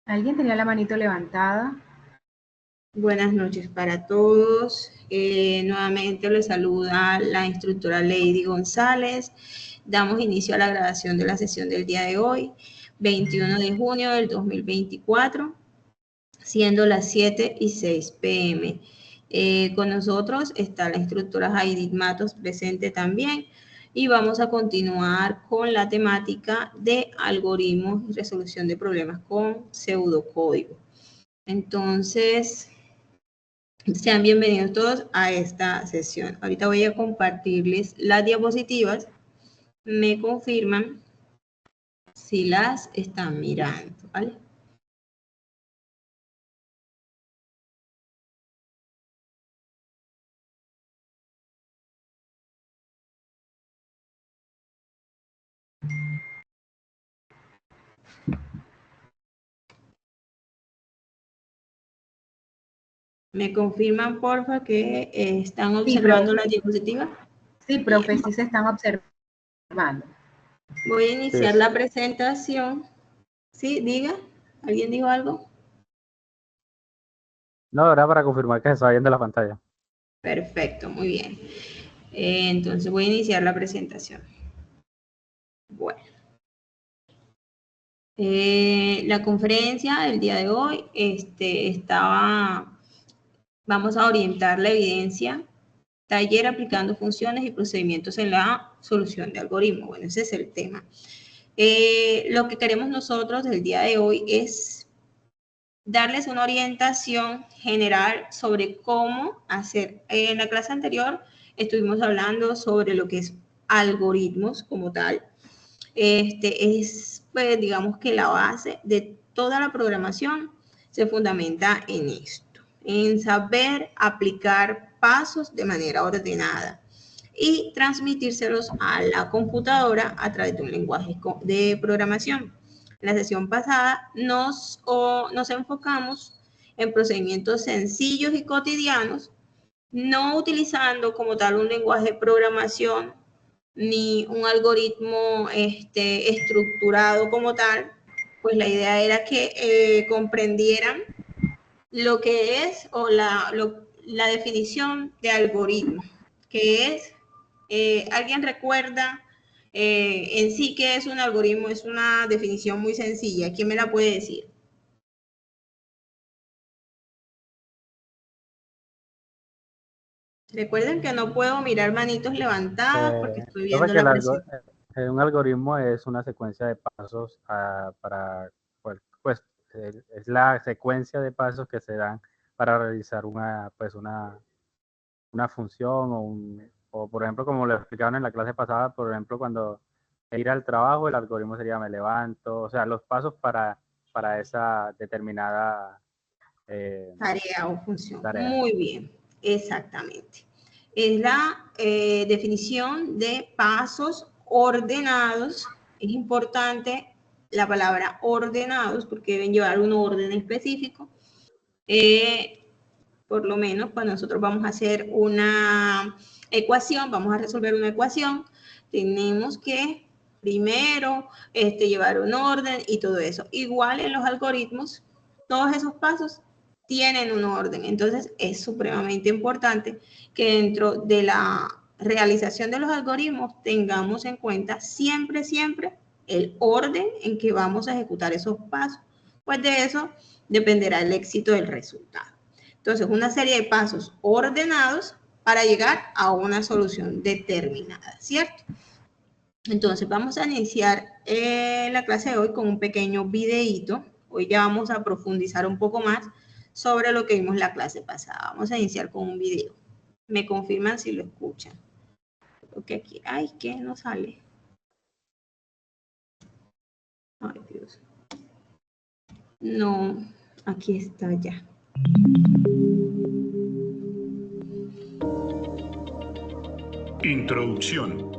¿Alguien tenía la manito levantada? Buenas noches para todos. Nuevamente les saluda la instructora Lady González. Damos inicio a la grabación de la sesión del día de hoy, 21 de junio del 2024, siendo las 7:06 p.m. Con nosotros está la instructora Jaidit Matos presente también y vamos a continuar con la temática de algoritmos y resolución de problemas con pseudocódigo. Entonces, sean bienvenidos todos a esta sesión. Ahorita voy a compartirles las diapositivas. Me confirman si las están mirando, ¿vale? ¿Me confirman, porfa, que están observando las diapositivas? Sí, profe, sí se están observando. Voy a iniciar la presentación. ¿Sí? Diga. ¿Alguien dijo algo? No, era para confirmar que se está viendo la pantalla. Perfecto, muy bien. Entonces voy a iniciar la presentación. Bueno. La conferencia del día de hoy vamos a orientar la evidencia, taller aplicando funciones y procedimientos en la solución de algoritmos. Bueno, ese es el tema. Lo que queremos nosotros del día de hoy es darles una orientación general sobre cómo hacer. En la clase anterior estuvimos hablando sobre lo que es algoritmos como tal. Es, pues, digamos que la base de toda la programación se fundamenta en esto, en saber aplicar pasos de manera ordenada y transmitírselos a la computadora a través de un lenguaje de programación. En la sesión pasada nos enfocamos en procedimientos sencillos y cotidianos, no utilizando como tal un lenguaje de programación ni un algoritmo estructurado como tal, pues la idea era que comprendieran lo que es o la definición de algoritmo, que es, ¿alguien recuerda en sí qué es un algoritmo? Es una definición muy sencilla. ¿Quién me la puede decir? Recuerden que no puedo mirar manitos levantadas porque estoy viendo la presentación. Un algoritmo es una secuencia de pasos pues es la secuencia de pasos que se dan para realizar una función o por ejemplo, como lo explicaron en la clase pasada, por ejemplo, cuando ir al trabajo, el algoritmo sería me levanto, o sea, los pasos para esa determinada tarea o función. tarea. Muy bien, exactamente. Es la definición de pasos ordenados. Es importante la palabra ordenados porque deben llevar un orden específico. Por lo menos cuando nosotros vamos a hacer una ecuación, vamos a resolver una ecuación, tenemos que primero llevar un orden y todo eso. Igual en los algoritmos, todos esos pasos tienen un orden. Entonces es supremamente importante que dentro de la realización de los algoritmos tengamos en cuenta siempre, siempre el orden en que vamos a ejecutar esos pasos. Pues de eso dependerá el éxito del resultado. Entonces, una serie de pasos ordenados para llegar a una solución determinada, ¿cierto? Entonces, vamos a iniciar la clase de hoy con un pequeño videíto. Hoy ya vamos a profundizar un poco más sobre lo que vimos la clase pasada. Vamos a iniciar con un video. Me confirman si lo escuchan. Creo que aquí, ay, ¿qué no sale? Ay, Dios. No, aquí está ya. Introducción.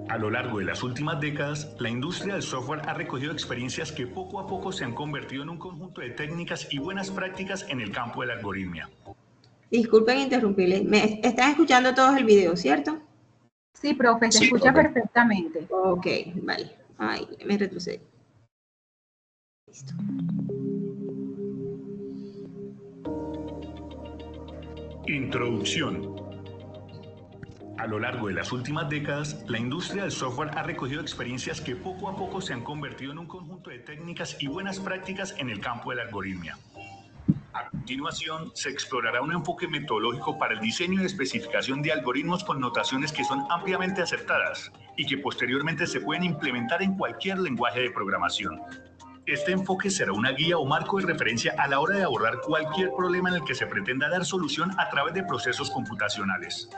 A lo largo de las últimas décadas, la industria del software ha recogido experiencias que poco a poco se han convertido en un conjunto de técnicas y buenas prácticas en el campo de la algoritmia. Disculpen interrumpirles. ¿Me están escuchando todos el video, cierto? Sí, profe, se escucha perfectamente. Ok, vale. Ay, me retrocedí. Listo. Introducción. A lo largo de las últimas décadas, la industria del software ha recogido experiencias que poco a poco se han convertido en un conjunto de técnicas y buenas prácticas en el campo de la algoritmia. A continuación, se explorará un enfoque metodológico para el diseño y especificación de algoritmos con notaciones que son ampliamente aceptadas y que posteriormente se pueden implementar en cualquier lenguaje de programación. Este enfoque será una guía o marco de referencia a la hora de abordar cualquier problema en el que se pretenda dar solución a través de procesos computacionales.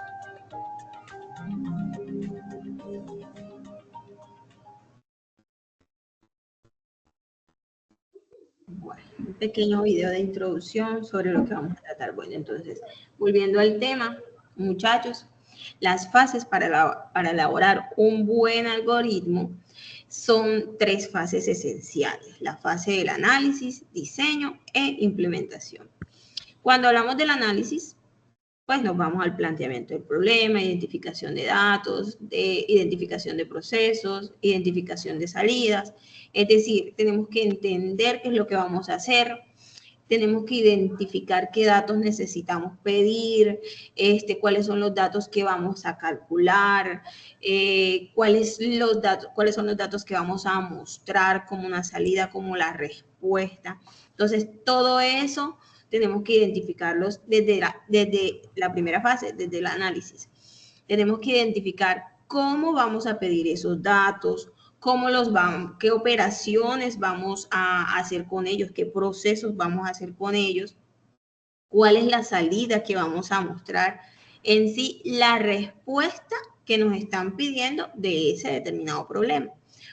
Bueno, un pequeño video de introducción sobre lo que vamos a tratar. Bueno, entonces, volviendo al tema, muchachos, las fases para elaborar un buen algoritmo son 3 fases esenciales: la fase del análisis, diseño e implementación. Cuando hablamos del análisis, pues nos vamos al planteamiento del problema, identificación de datos, identificación de procesos, identificación de salidas. Es decir, tenemos que entender qué es lo que vamos a hacer, tenemos que identificar qué datos necesitamos pedir, cuáles son los datos que vamos a calcular, cuáles son los datos que vamos a mostrar como una salida, como la respuesta. Entonces, todo eso tenemos que identificarlos desde la primera fase, desde el análisis. Tenemos que identificar cómo vamos a pedir esos datos, qué operaciones vamos a hacer con ellos, qué procesos vamos a hacer con ellos, cuál es la salida que vamos a mostrar, en sí la respuesta que nos están pidiendo de ese determinado problema.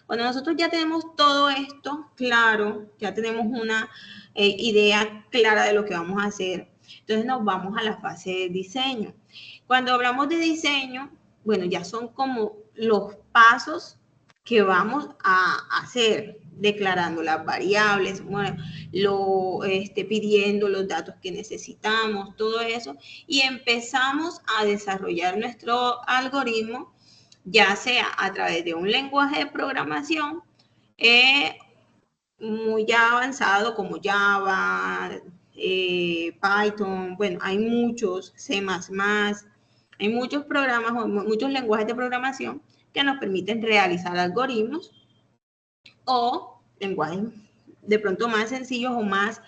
Cuando nosotros ya tenemos todo esto claro, ya tenemos una idea clara de lo que vamos a hacer, entonces nos vamos a la fase de diseño. Cuando hablamos de diseño, bueno, ya son como los pasos que vamos a hacer, declarando las variables, bueno, pidiendo los datos que necesitamos, todo eso, y empezamos a desarrollar nuestro algoritmo, ya sea a través de un lenguaje de programación muy ya avanzado como Java, Python, bueno, hay muchos, C++, hay muchos programas o muchos lenguajes de programación que nos permiten realizar algoritmos, o lenguajes de pronto más sencillos o más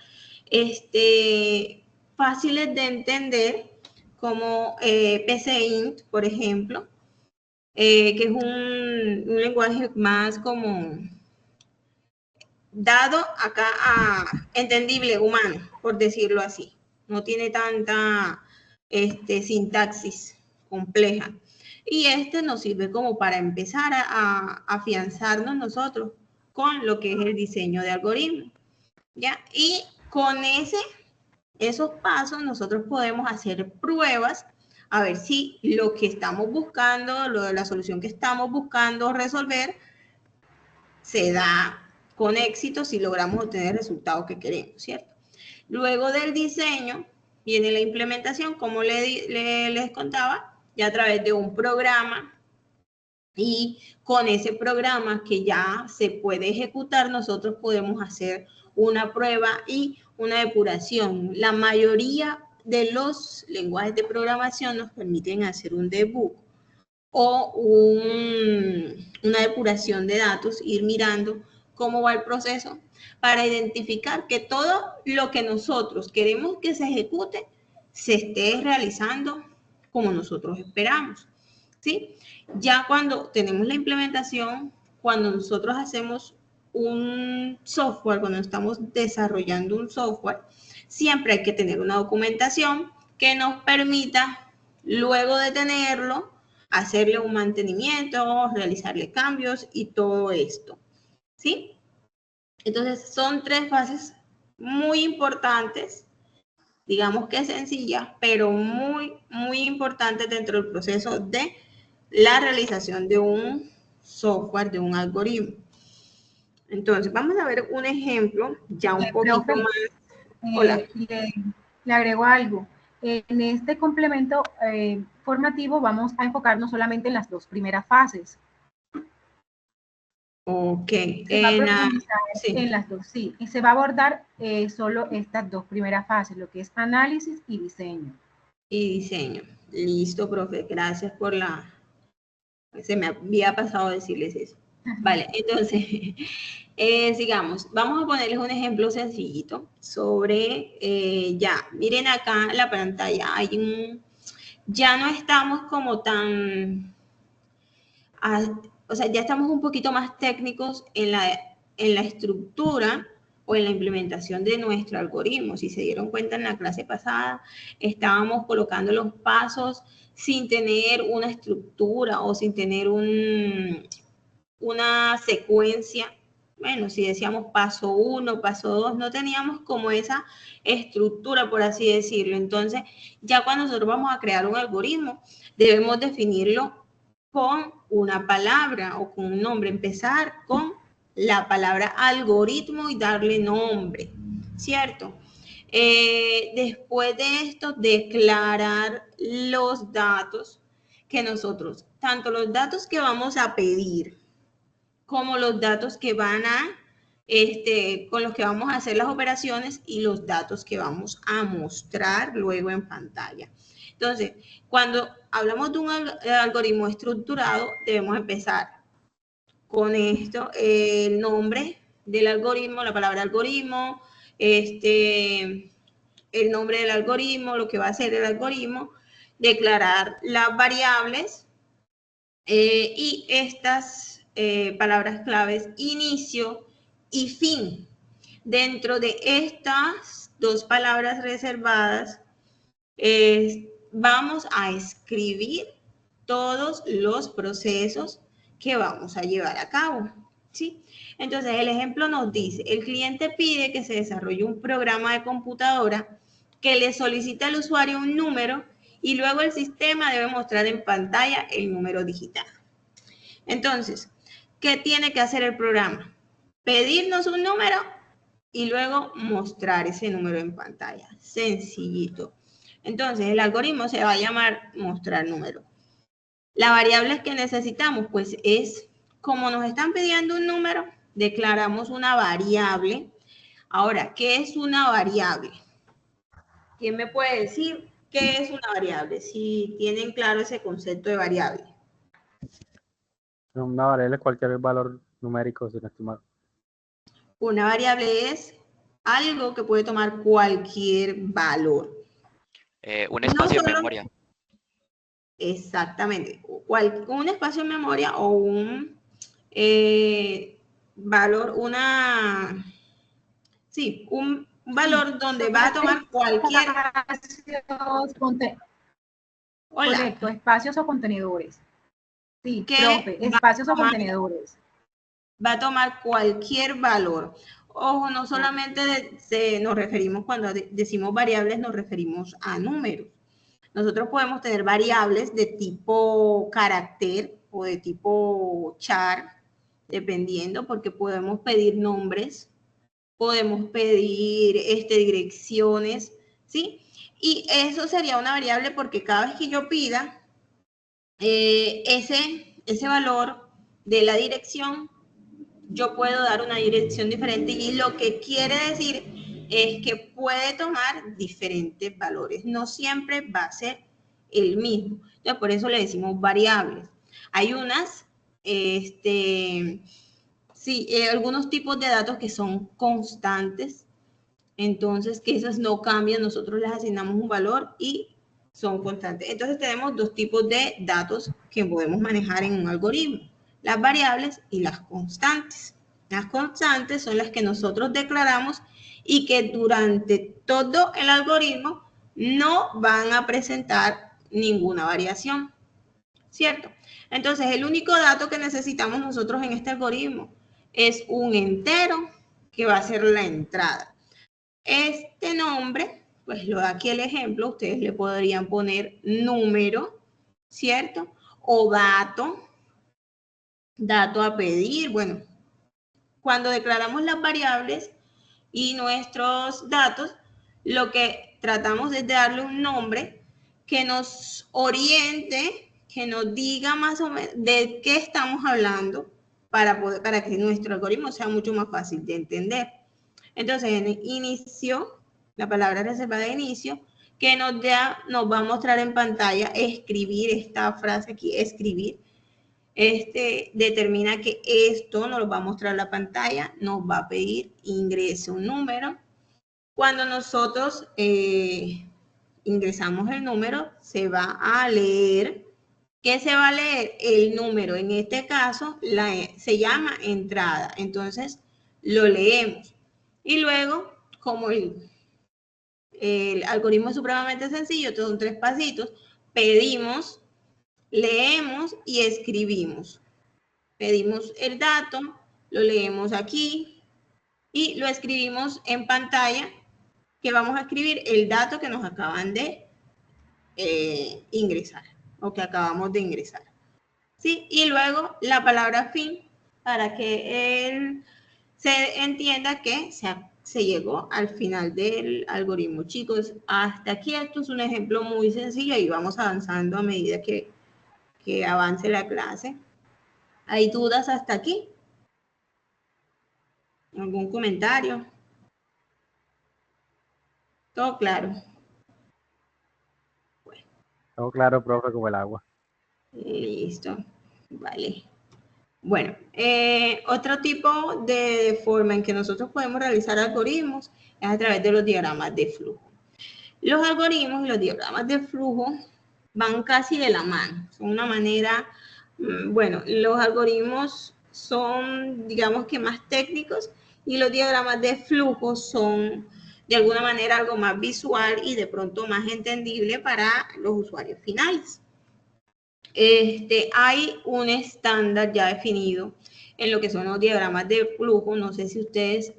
fáciles de entender, como PCInt, por ejemplo, que es un lenguaje más como dado acá a entendible humano, por decirlo así. No tiene tanta sintaxis compleja. Y nos sirve como para empezar a afianzarnos nosotros con lo que es el diseño de algoritmos, ¿ya? Y con esos pasos nosotros podemos hacer pruebas a ver si lo que estamos buscando, la solución que estamos buscando resolver, se da con éxito si logramos obtener el resultado que queremos, ¿cierto? Luego del diseño viene la implementación, como les contaba, ya a través de un programa, y con ese programa que ya se puede ejecutar, nosotros podemos hacer una prueba y una depuración. La mayoría de los lenguajes de programación nos permiten hacer un debug o una depuración de datos, ir mirando cómo va el proceso para identificar que todo lo que nosotros queremos que se ejecute se esté realizando como nosotros esperamos, ¿sí? Ya cuando tenemos la implementación, cuando nosotros hacemos un software, cuando estamos desarrollando un software, siempre hay que tener una documentación que nos permita, luego de tenerlo, hacerle un mantenimiento, realizarle cambios y todo esto, ¿sí? Entonces, son 3 fases muy importantes, digamos que sencillas, pero muy, muy importantes dentro del proceso de la realización de un software, de un algoritmo. Entonces, vamos a ver un ejemplo ya un poquito profe, más. Hola. Le agrego algo. En este complemento formativo vamos a enfocarnos solamente en las 2 primeras fases. Ok. Se va a profundizar Sí. en las dos, sí. Y se va a abordar solo estas dos primeras fases, lo que es análisis y diseño. Y diseño. Listo, profe. Gracias por la... Se me había pasado decirles eso. Vale, entonces, sigamos. Vamos a ponerles un ejemplo sencillito sobre, ya, miren acá la pantalla, ya no estamos como tan, o sea, ya estamos un poquito más técnicos en la estructura o en la implementación de nuestro algoritmo. Si se dieron cuenta en la clase pasada, estábamos colocando los pasos sin tener una estructura o sin tener una secuencia. Bueno, si decíamos paso 1, paso 2, no teníamos como esa estructura, por así decirlo. Entonces, ya cuando nosotros vamos a crear un algoritmo, debemos definirlo con una palabra o con un nombre. Empezar con la palabra algoritmo y darle nombre, ¿cierto? Después de esto, declarar los datos que nosotros, tanto los datos que vamos a pedir, como los datos que van a, con los que vamos a hacer las operaciones y los datos que vamos a mostrar luego en pantalla. Entonces, cuando hablamos de un algoritmo estructurado, debemos empezar con esto, el nombre del algoritmo, la palabra algoritmo, el nombre del algoritmo, lo que va a hacer el algoritmo, declarar las variables y estas palabras claves, inicio y fin. Dentro de estas dos palabras reservadas, vamos a escribir todos los procesos que vamos a llevar a cabo, ¿sí? Entonces, el ejemplo nos dice, el cliente pide que se desarrolle un programa de computadora que le solicita al usuario un número y luego el sistema debe mostrar en pantalla el número digital. Entonces, ¿qué tiene que hacer el programa? Pedirnos un número y luego mostrar ese número en pantalla. Sencillito. Entonces, el algoritmo se va a llamar mostrar número. La variable que necesitamos, pues, es, como nos están pidiendo un número, declaramos una variable. Ahora, ¿qué es una variable? ¿Quién me puede decir qué es una variable? Si tienen claro ese concepto de variable. Una variable es cualquier valor numérico sin estimar. Una variable es algo que puede tomar cualquier valor. Un espacio en memoria. Exactamente. Un espacio en memoria o un valor, un valor donde va a tomar cualquier... Hola. Correcto, espacios o contenedores. Sí, profe, espacios o contenedores. Va a tomar cualquier valor. Ojo, no solamente nos referimos, cuando decimos variables, nos referimos a números. Nosotros podemos tener variables de tipo carácter o de tipo char, dependiendo, porque podemos pedir nombres, podemos pedir direcciones, ¿sí? Y eso sería una variable porque cada vez que yo pida ese valor de la dirección, yo puedo dar una dirección diferente y lo que quiere decir es que puede tomar diferentes valores. No siempre va a ser el mismo. Entonces, por eso le decimos variables. Hay unas, algunos tipos de datos que son constantes, entonces que esas no cambian, nosotros les asignamos un valor y son constantes. Entonces tenemos dos tipos de datos que podemos manejar en un algoritmo, las variables y las constantes. Las constantes son las que nosotros declaramos y que durante todo el algoritmo no van a presentar ninguna variación, ¿cierto? Entonces, el único dato que necesitamos nosotros en este algoritmo es un entero que va a ser la entrada. Este nombre, pues lo da aquí el ejemplo, ustedes le podrían poner número, ¿cierto? O dato a pedir, bueno. Cuando declaramos las variables y nuestros datos, lo que tratamos es de darle un nombre que nos oriente, que nos diga más o menos de qué estamos hablando, para que nuestro algoritmo sea mucho más fácil de entender. Entonces, en inicio, la palabra reservada de inicio, que nos va a mostrar en pantalla escribir esta frase aquí, escribir. Determina que esto nos lo va a mostrar la pantalla, nos va a pedir ingrese un número. Cuando nosotros ingresamos el número, se va a leer. ¿Qué se va a leer? El número. En este caso, se llama entrada. Entonces, lo leemos. Y luego, como el algoritmo es supremamente sencillo, estos son 3 pasitos, pedimos, leemos y escribimos. Pedimos el dato, lo leemos aquí y lo escribimos en pantalla, que vamos a escribir el dato que nos acaban de ingresar o que acabamos de ingresar. ¿Sí? Y luego la palabra fin para que él se entienda que se llegó al final del algoritmo. Chicos, hasta aquí esto es un ejemplo muy sencillo y vamos avanzando a medida que avance la clase. ¿Hay dudas hasta aquí? ¿Algún comentario? ¿Todo claro? Bueno. Todo claro, profe, como el agua. Listo. Vale. Bueno, otro tipo de forma en que nosotros podemos realizar algoritmos es a través de los diagramas de flujo. Los algoritmos y los diagramas de flujo van casi de la mano. Son una manera, bueno, los algoritmos son, digamos que más técnicos y los diagramas de flujo son de alguna manera algo más visual y de pronto más entendible para los usuarios finales. Hay un estándar ya definido en lo que son los diagramas de flujo. No sé si ustedes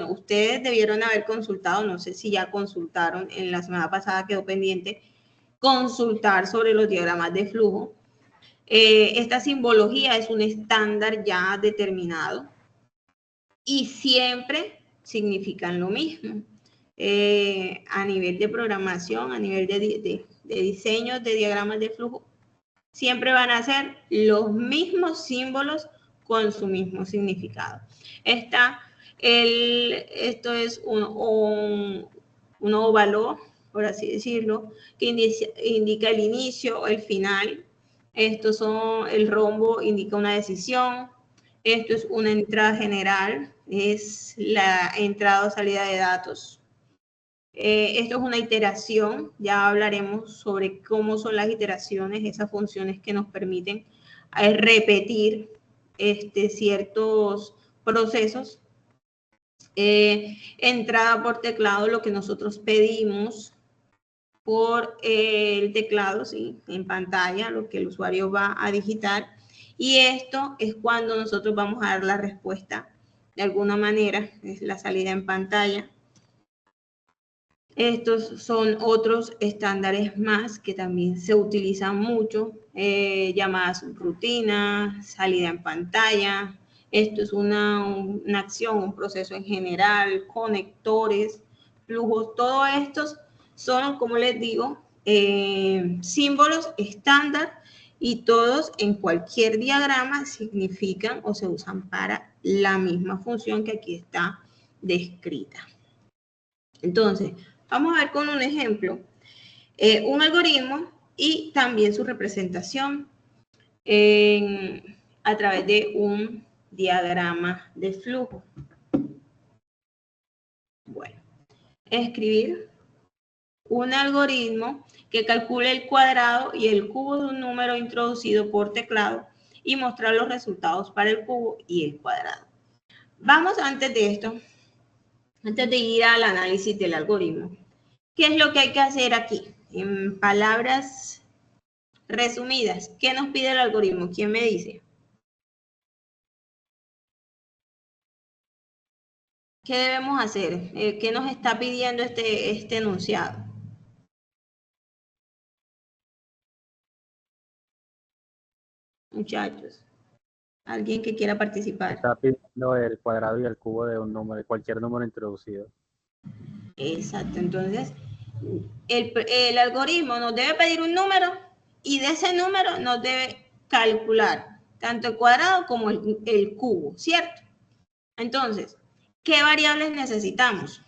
ustedes debieron haber consultado, no sé si ya consultaron, en la semana pasada quedó pendiente consultar sobre los diagramas de flujo. Esta simbología es un estándar ya determinado y siempre significan lo mismo. A nivel de programación, a nivel de diseño de diagramas de flujo, siempre van a ser los mismos símbolos con su mismo significado. Esto es un óvalo, por así decirlo, que indica el inicio o el final. El rombo indica una decisión. Esto es una entrada general, es la entrada o salida de datos. Esto es una iteración, ya hablaremos sobre cómo son las iteraciones, esas funciones que nos permiten repetir ciertos procesos. Entrada por teclado, lo que nosotros pedimos por el teclado, ¿sí? En pantalla, lo que el usuario va a digitar. Y esto es cuando nosotros vamos a dar la respuesta de alguna manera, es la salida en pantalla. Estos son otros estándares más que también se utilizan mucho, llamadas rutinas, salida en pantalla. Esto es una acción, un proceso en general, conectores, flujos, todos estos son, como les digo, símbolos estándar y todos en cualquier diagrama significan o se usan para la misma función que aquí está descrita. Entonces, vamos a ver con un ejemplo, un algoritmo y también su representación a través de un diagrama de flujo. Bueno, escribir un algoritmo que calcule el cuadrado y el cubo de un número introducido por teclado y mostrar los resultados para el cubo y el cuadrado. Vamos antes de esto, antes de ir al análisis del algoritmo, ¿qué es lo que hay que hacer aquí? En palabras resumidas, ¿qué nos pide el algoritmo? ¿Quién me dice? ¿Qué debemos hacer? ¿Qué nos está pidiendo este enunciado? Muchachos, ¿alguien que quiera participar? Está pidiendo el cuadrado y el cubo de un número, de cualquier número introducido. Exacto, entonces el algoritmo nos debe pedir un número y de ese número nos debe calcular tanto el cuadrado como el cubo, ¿cierto? Entonces, ¿qué variables necesitamos?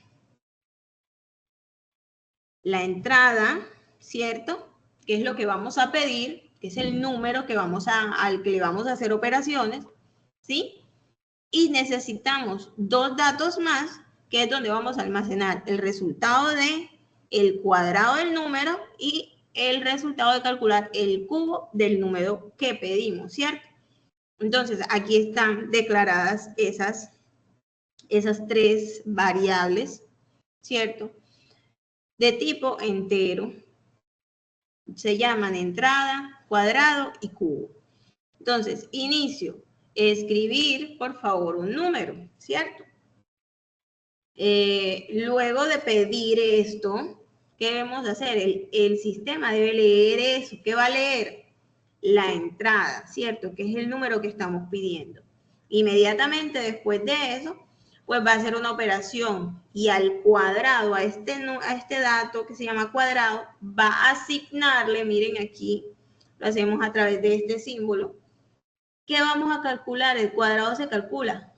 La entrada, ¿cierto? Que es lo que vamos a pedir, que es el número que al que le vamos a hacer operaciones, ¿sí? Y necesitamos dos datos más, que es donde vamos a almacenar el resultado de el cuadrado del número y el resultado de calcular el cubo del número que pedimos, ¿cierto? Entonces, aquí están declaradas esas tres variables, ¿cierto? De tipo entero. Se llaman entrada, cuadrado y cubo. Entonces, inicio. Escribir, por favor, un número, ¿cierto? Luego de pedir esto, ¿qué debemos hacer? El sistema debe leer eso. ¿Qué va a leer? La entrada, ¿cierto? Que es el número que estamos pidiendo. Inmediatamente después de eso, pues va a hacer una operación y al cuadrado, a este dato que se llama cuadrado, va a asignarle, miren aquí, lo hacemos a través de este símbolo. ¿Qué vamos a calcular? El cuadrado se calcula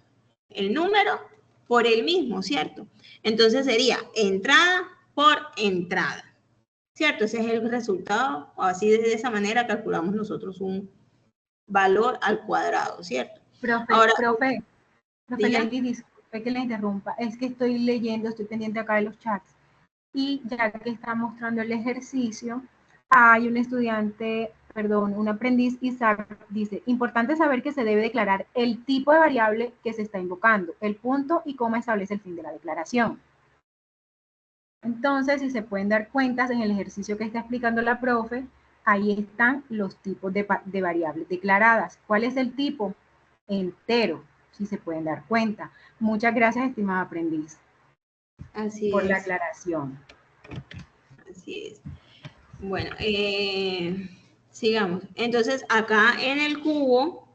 el número por el mismo, ¿cierto? Entonces sería entrada por entrada, ¿cierto? Ese es el resultado, o así de esa manera calculamos nosotros un valor al cuadrado, ¿cierto? Profe, Lady, disculpe que le interrumpa, es que estoy leyendo, estoy pendiente acá de los chats, y ya que está mostrando el ejercicio, hay un estudiante, perdón, un aprendiz, Isaac, dice, importante saber que se debe declarar el tipo de variable que se está invocando, el punto y coma establece el fin de la declaración. Entonces, si se pueden dar cuenta en el ejercicio que está explicando la profe, ahí están los tipos de variables declaradas. ¿Cuál es el tipo? Entero, si se pueden dar cuenta. Muchas gracias, estimado aprendiz. Así por es. la aclaración. Así es. Bueno, sigamos. Entonces, acá en el cubo,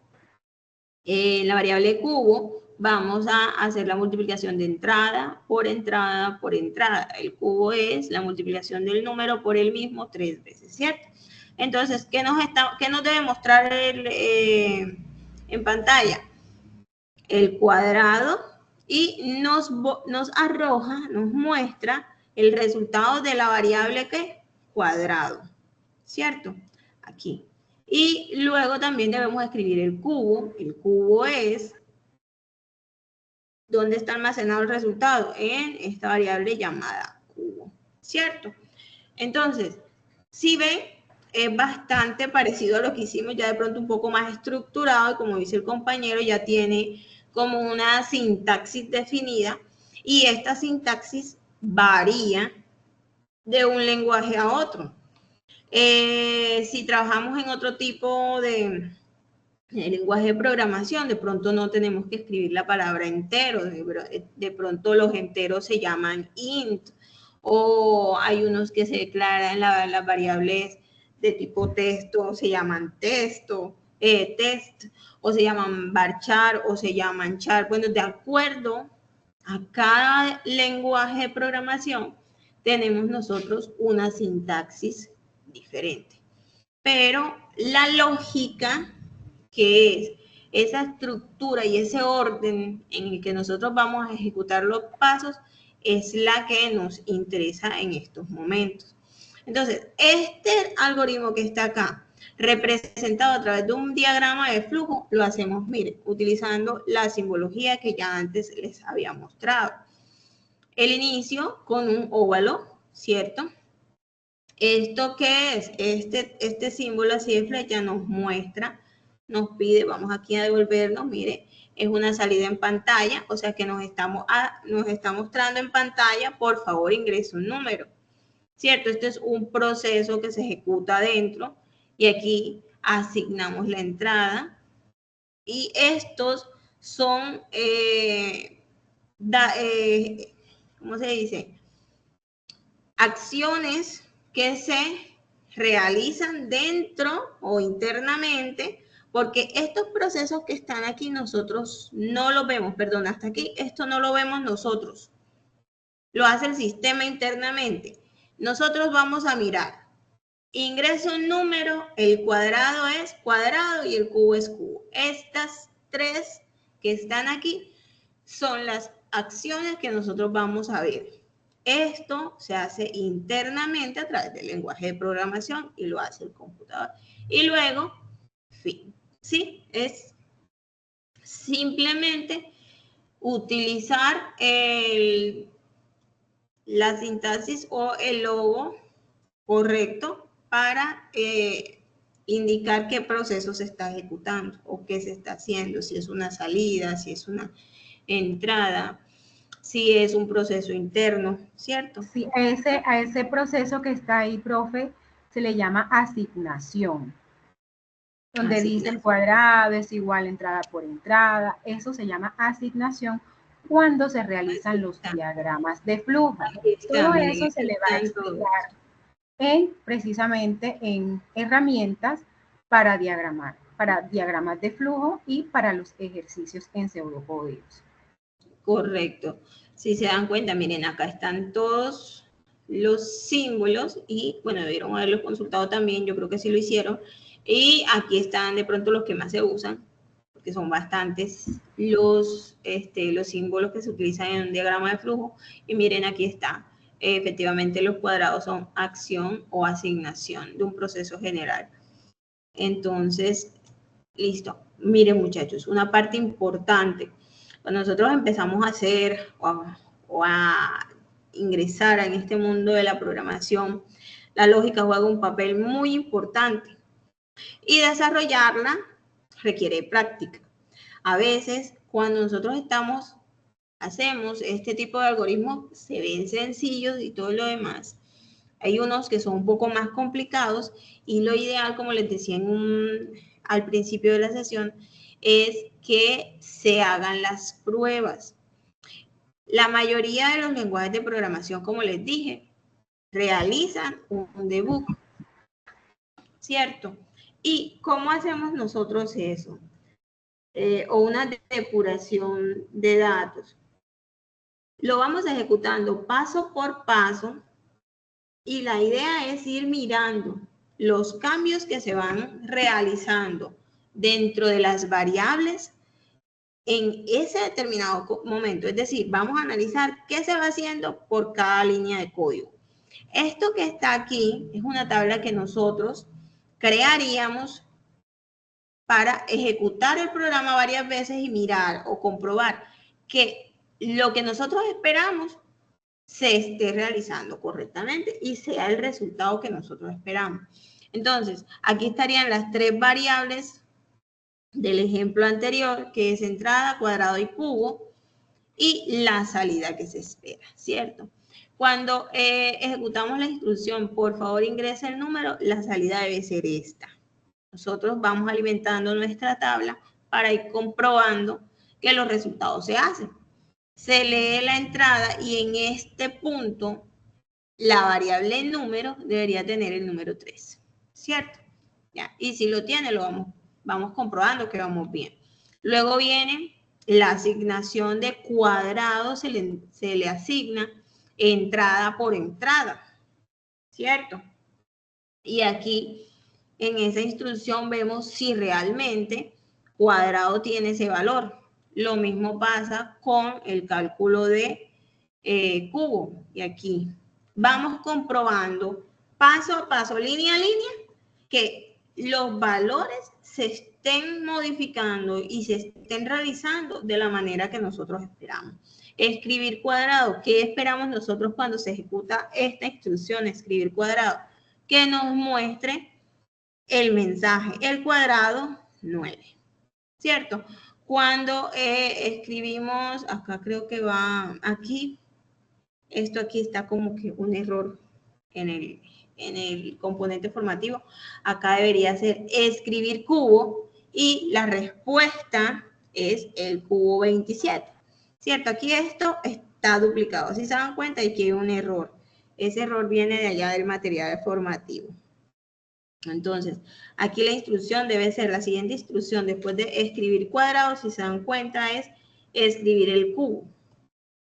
en la variable cubo, vamos a hacer la multiplicación de entrada por entrada por entrada. El cubo es la multiplicación del número por el mismo 3 veces, ¿cierto? Entonces, ¿qué nos debe mostrar en pantalla? El cuadrado y nos arroja, nos muestra el resultado de la variable que cuadrado, ¿cierto? Aquí. Y luego también debemos escribir el cubo. El cubo es ¿dónde está almacenado el resultado? En esta variable llamada cubo, ¿cierto? Entonces, si ven, es bastante parecido a lo que hicimos, ya de pronto un poco más estructurado, y como dice el compañero, ya tiene como una sintaxis definida, y esta sintaxis varía de un lenguaje a otro. Si trabajamos en otro tipo de lenguaje de programación, de pronto no tenemos que escribir la palabra entero, de pronto los enteros se llaman int, o hay unos que se declaran las variables de tipo texto, se llaman test, o se llaman varchar, o se llaman char. Bueno, de acuerdo a cada lenguaje de programación, tenemos nosotros una sintaxis diferente. Pero la lógica, que es esa estructura y ese orden en el que nosotros vamos a ejecutar los pasos, es la que nos interesa en estos momentos. Entonces, este algoritmo que está acá, representado a través de un diagrama de flujo, lo hacemos, miren, utilizando la simbología que ya antes les había mostrado. El inicio con un óvalo, ¿cierto? ¿Esto qué es? Este símbolo así de flecha nos muestra, nos pide, vamos aquí a devolvernos, mire, es una salida en pantalla, o sea que nos está mostrando en pantalla, por favor ingrese un número, ¿cierto? Este es un proceso que se ejecuta adentro y aquí asignamos la entrada y estos son, ¿cómo se dice? Acciones que se realizan dentro o internamente, porque estos procesos que están aquí nosotros no los vemos, perdón, hasta aquí, esto no lo vemos nosotros, lo hace el sistema internamente. Nosotros vamos a mirar, ingreso un número, el cuadrado es cuadrado y el cubo es cubo. estas tres que están aquí son las acciones que nosotros vamos a ver. Esto se hace internamente a través del lenguaje de programación y lo hace el computador. Y luego, fin. ¿Sí? Es simplemente utilizar la sintaxis o el logo correcto para indicar qué proceso se está ejecutando o qué se está haciendo, si es una salida, si es una entrada, si es un proceso interno, ¿cierto? Sí, a ese proceso que está ahí, profe, se le llama asignación, donde dice el cuadrado es igual entrada por entrada. Eso se llama asignación cuando se realizan los diagramas de flujo. Todo eso se le va a explicar precisamente en herramientas para diagramar, para diagramas de flujo y para los ejercicios en pseudocódigos. Correcto. Si se dan cuenta, miren, acá están todos los símbolos y, bueno, debieron haberlos consultado también, yo creo que sí lo hicieron. Y aquí están de pronto los que más se usan, porque son bastantes los símbolos que se utilizan en un diagrama de flujo. Y miren, aquí está. Efectivamente, los cuadrados son acción o asignación de un proceso general. Entonces, listo. Miren, muchachos, una parte importante. Cuando nosotros empezamos a hacer o a ingresar en este mundo de la programación, la lógica juega un papel muy importante y desarrollarla requiere práctica. A veces, cuando nosotros hacemos este tipo de algoritmos, se ven sencillos y todo lo demás. Hay unos que son un poco más complicados y lo ideal, como les decía al principio de la sesión, es que se hagan las pruebas. La mayoría de los lenguajes de programación, como les dije, realizan un debug, ¿cierto? ¿Y cómo hacemos nosotros eso? O una depuración de datos. Lo vamos ejecutando paso por paso y la idea es ir mirando los cambios que se van realizando dentro de las variables en ese determinado momento. Es decir, vamos a analizar qué se va haciendo por cada línea de código. Esto que está aquí es una tabla que nosotros crearíamos para ejecutar el programa varias veces y mirar o comprobar que lo que nosotros esperamos se esté realizando correctamente y sea el resultado que nosotros esperamos. Entonces, aquí estarían las tres variables del ejemplo anterior, que es entrada, cuadrado y cubo, y la salida que se espera, ¿cierto? Cuando ejecutamos la instrucción, por favor ingrese el número, la salida debe ser esta. Nosotros vamos alimentando nuestra tabla para ir comprobando que los resultados se hacen. Se lee la entrada y en este punto la variable número debería tener el número 3, ¿cierto? ¿Ya? Y si lo tiene, vamos comprobando que vamos bien. Luego viene la asignación de cuadrados, se le asigna entrada por entrada, ¿cierto? Y aquí en esa instrucción vemos si realmente cuadrado tiene ese valor. Lo mismo pasa con el cálculo de cubo. Y aquí vamos comprobando paso a paso, línea a línea, que los valores se estén modificando y se estén realizando de la manera que nosotros esperamos. Escribir cuadrado. ¿Qué esperamos nosotros cuando se ejecuta esta instrucción? Escribir cuadrado. Que nos muestre el mensaje, el cuadrado 9, ¿cierto? Cuando escribimos, acá creo que va aquí, esto aquí está como que un error en el componente formativo. Acá debería ser escribir cubo y la respuesta es el cubo 27, ¿cierto? Aquí esto está duplicado. Si se dan cuenta, aquí hay un error. Ese error viene de allá del material formativo. Entonces, aquí la instrucción debe ser la siguiente instrucción. Después de escribir cuadrados, si se dan cuenta, es escribir el cubo,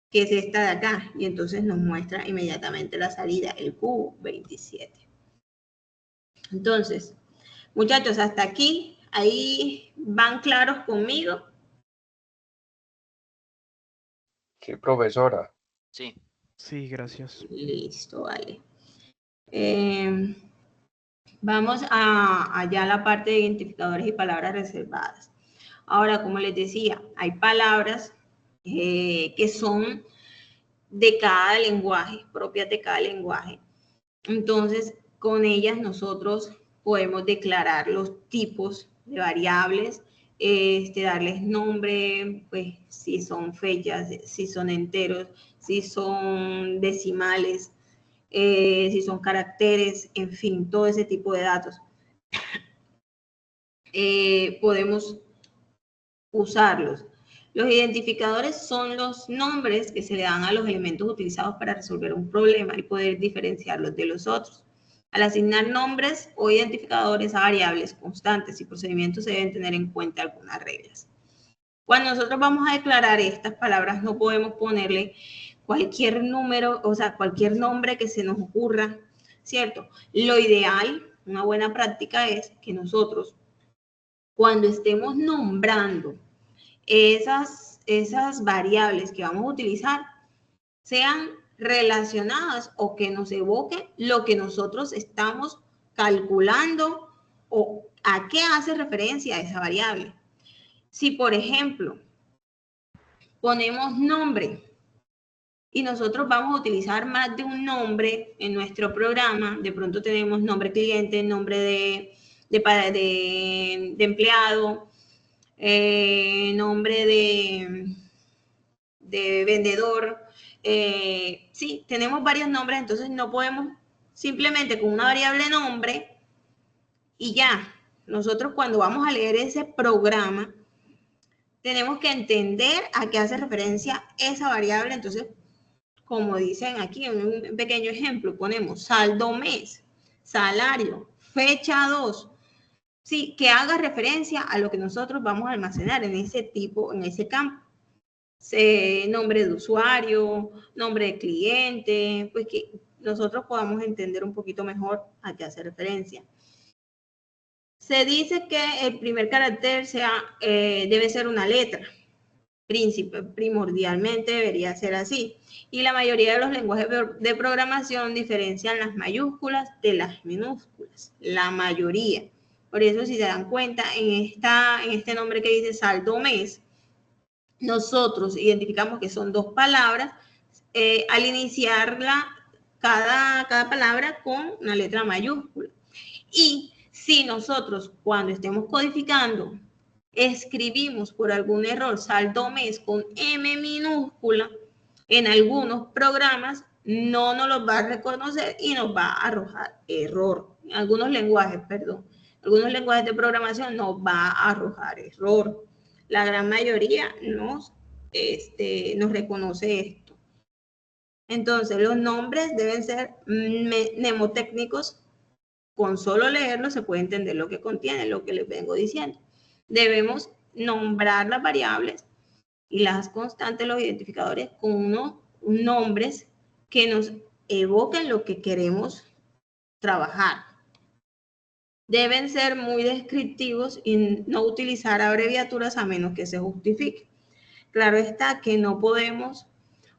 que es esta de acá. Y entonces nos muestra inmediatamente la salida, el cubo 27. Entonces, muchachos, hasta aquí ¿Ahí van claros conmigo? Sí, profesora. Sí. Sí, gracias. Listo, vale. Vamos allá a la parte de identificadores y palabras reservadas. Ahora, como les decía, hay palabras que son de cada lenguaje, propias de cada lenguaje. Entonces, con ellas nosotros podemos declarar los tipos de variables, darles nombre, pues si son fechas, si son enteros, si son decimales, si son caracteres, en fin, todo ese tipo de datos. Podemos usarlos. Los identificadores son los nombres que se le dan a los elementos utilizados para resolver un problema y poder diferenciarlos de los otros. Al asignar nombres o identificadores a variables constantes y procedimientos se deben tener en cuenta algunas reglas. Cuando nosotros vamos a declarar estas palabras no podemos ponerle cualquier número, o sea, cualquier nombre que se nos ocurra, ¿cierto? Lo ideal, una buena práctica es que nosotros, cuando estemos nombrando esas variables que vamos a utilizar, sean relacionadas o que nos evoquen lo que nosotros estamos calculando o a qué hace referencia esa variable. Si, por ejemplo, ponemos nombre y nosotros vamos a utilizar más de un nombre en nuestro programa, de pronto tenemos nombre cliente, nombre de empleado, nombre de vendedor, sí, tenemos varios nombres, entonces no podemos simplemente con una variable nombre y ya. Nosotros cuando vamos a leer ese programa, tenemos que entender a qué hace referencia esa variable. Entonces, como dicen aquí, en un pequeño ejemplo, ponemos saldo mes, salario, fecha 2. Sí, que haga referencia a lo que nosotros vamos a almacenar en ese tipo, en ese campo. Nombre de usuario, nombre de cliente, pues que nosotros podamos entender un poquito mejor a qué hace referencia. Se dice que el primer carácter debe ser una letra. Primordialmente debería ser así. Y la mayoría de los lenguajes de programación diferencian las mayúsculas de las minúsculas. La mayoría. Por eso, si se dan cuenta, en este nombre que dice saldo mes, nosotros identificamos que son dos palabras al iniciarla cada palabra con una letra mayúscula. Y si nosotros cuando estemos codificando escribimos por algún error saldo mes con M minúscula, en algunos programas no nos los va a reconocer y nos va a arrojar error. En algunos lenguajes, algunos lenguajes de programación nos va a arrojar error. La gran mayoría nos reconoce esto. Entonces, los nombres deben ser mnemotécnicos. Con solo leerlo se puede entender lo que contiene, lo que les vengo diciendo. Debemos nombrar las variables y las constantes, los identificadores, con unos nombres que nos evoquen lo que queremos trabajar. Deben ser muy descriptivos y no utilizar abreviaturas a menos que se justifique. Claro está que no podemos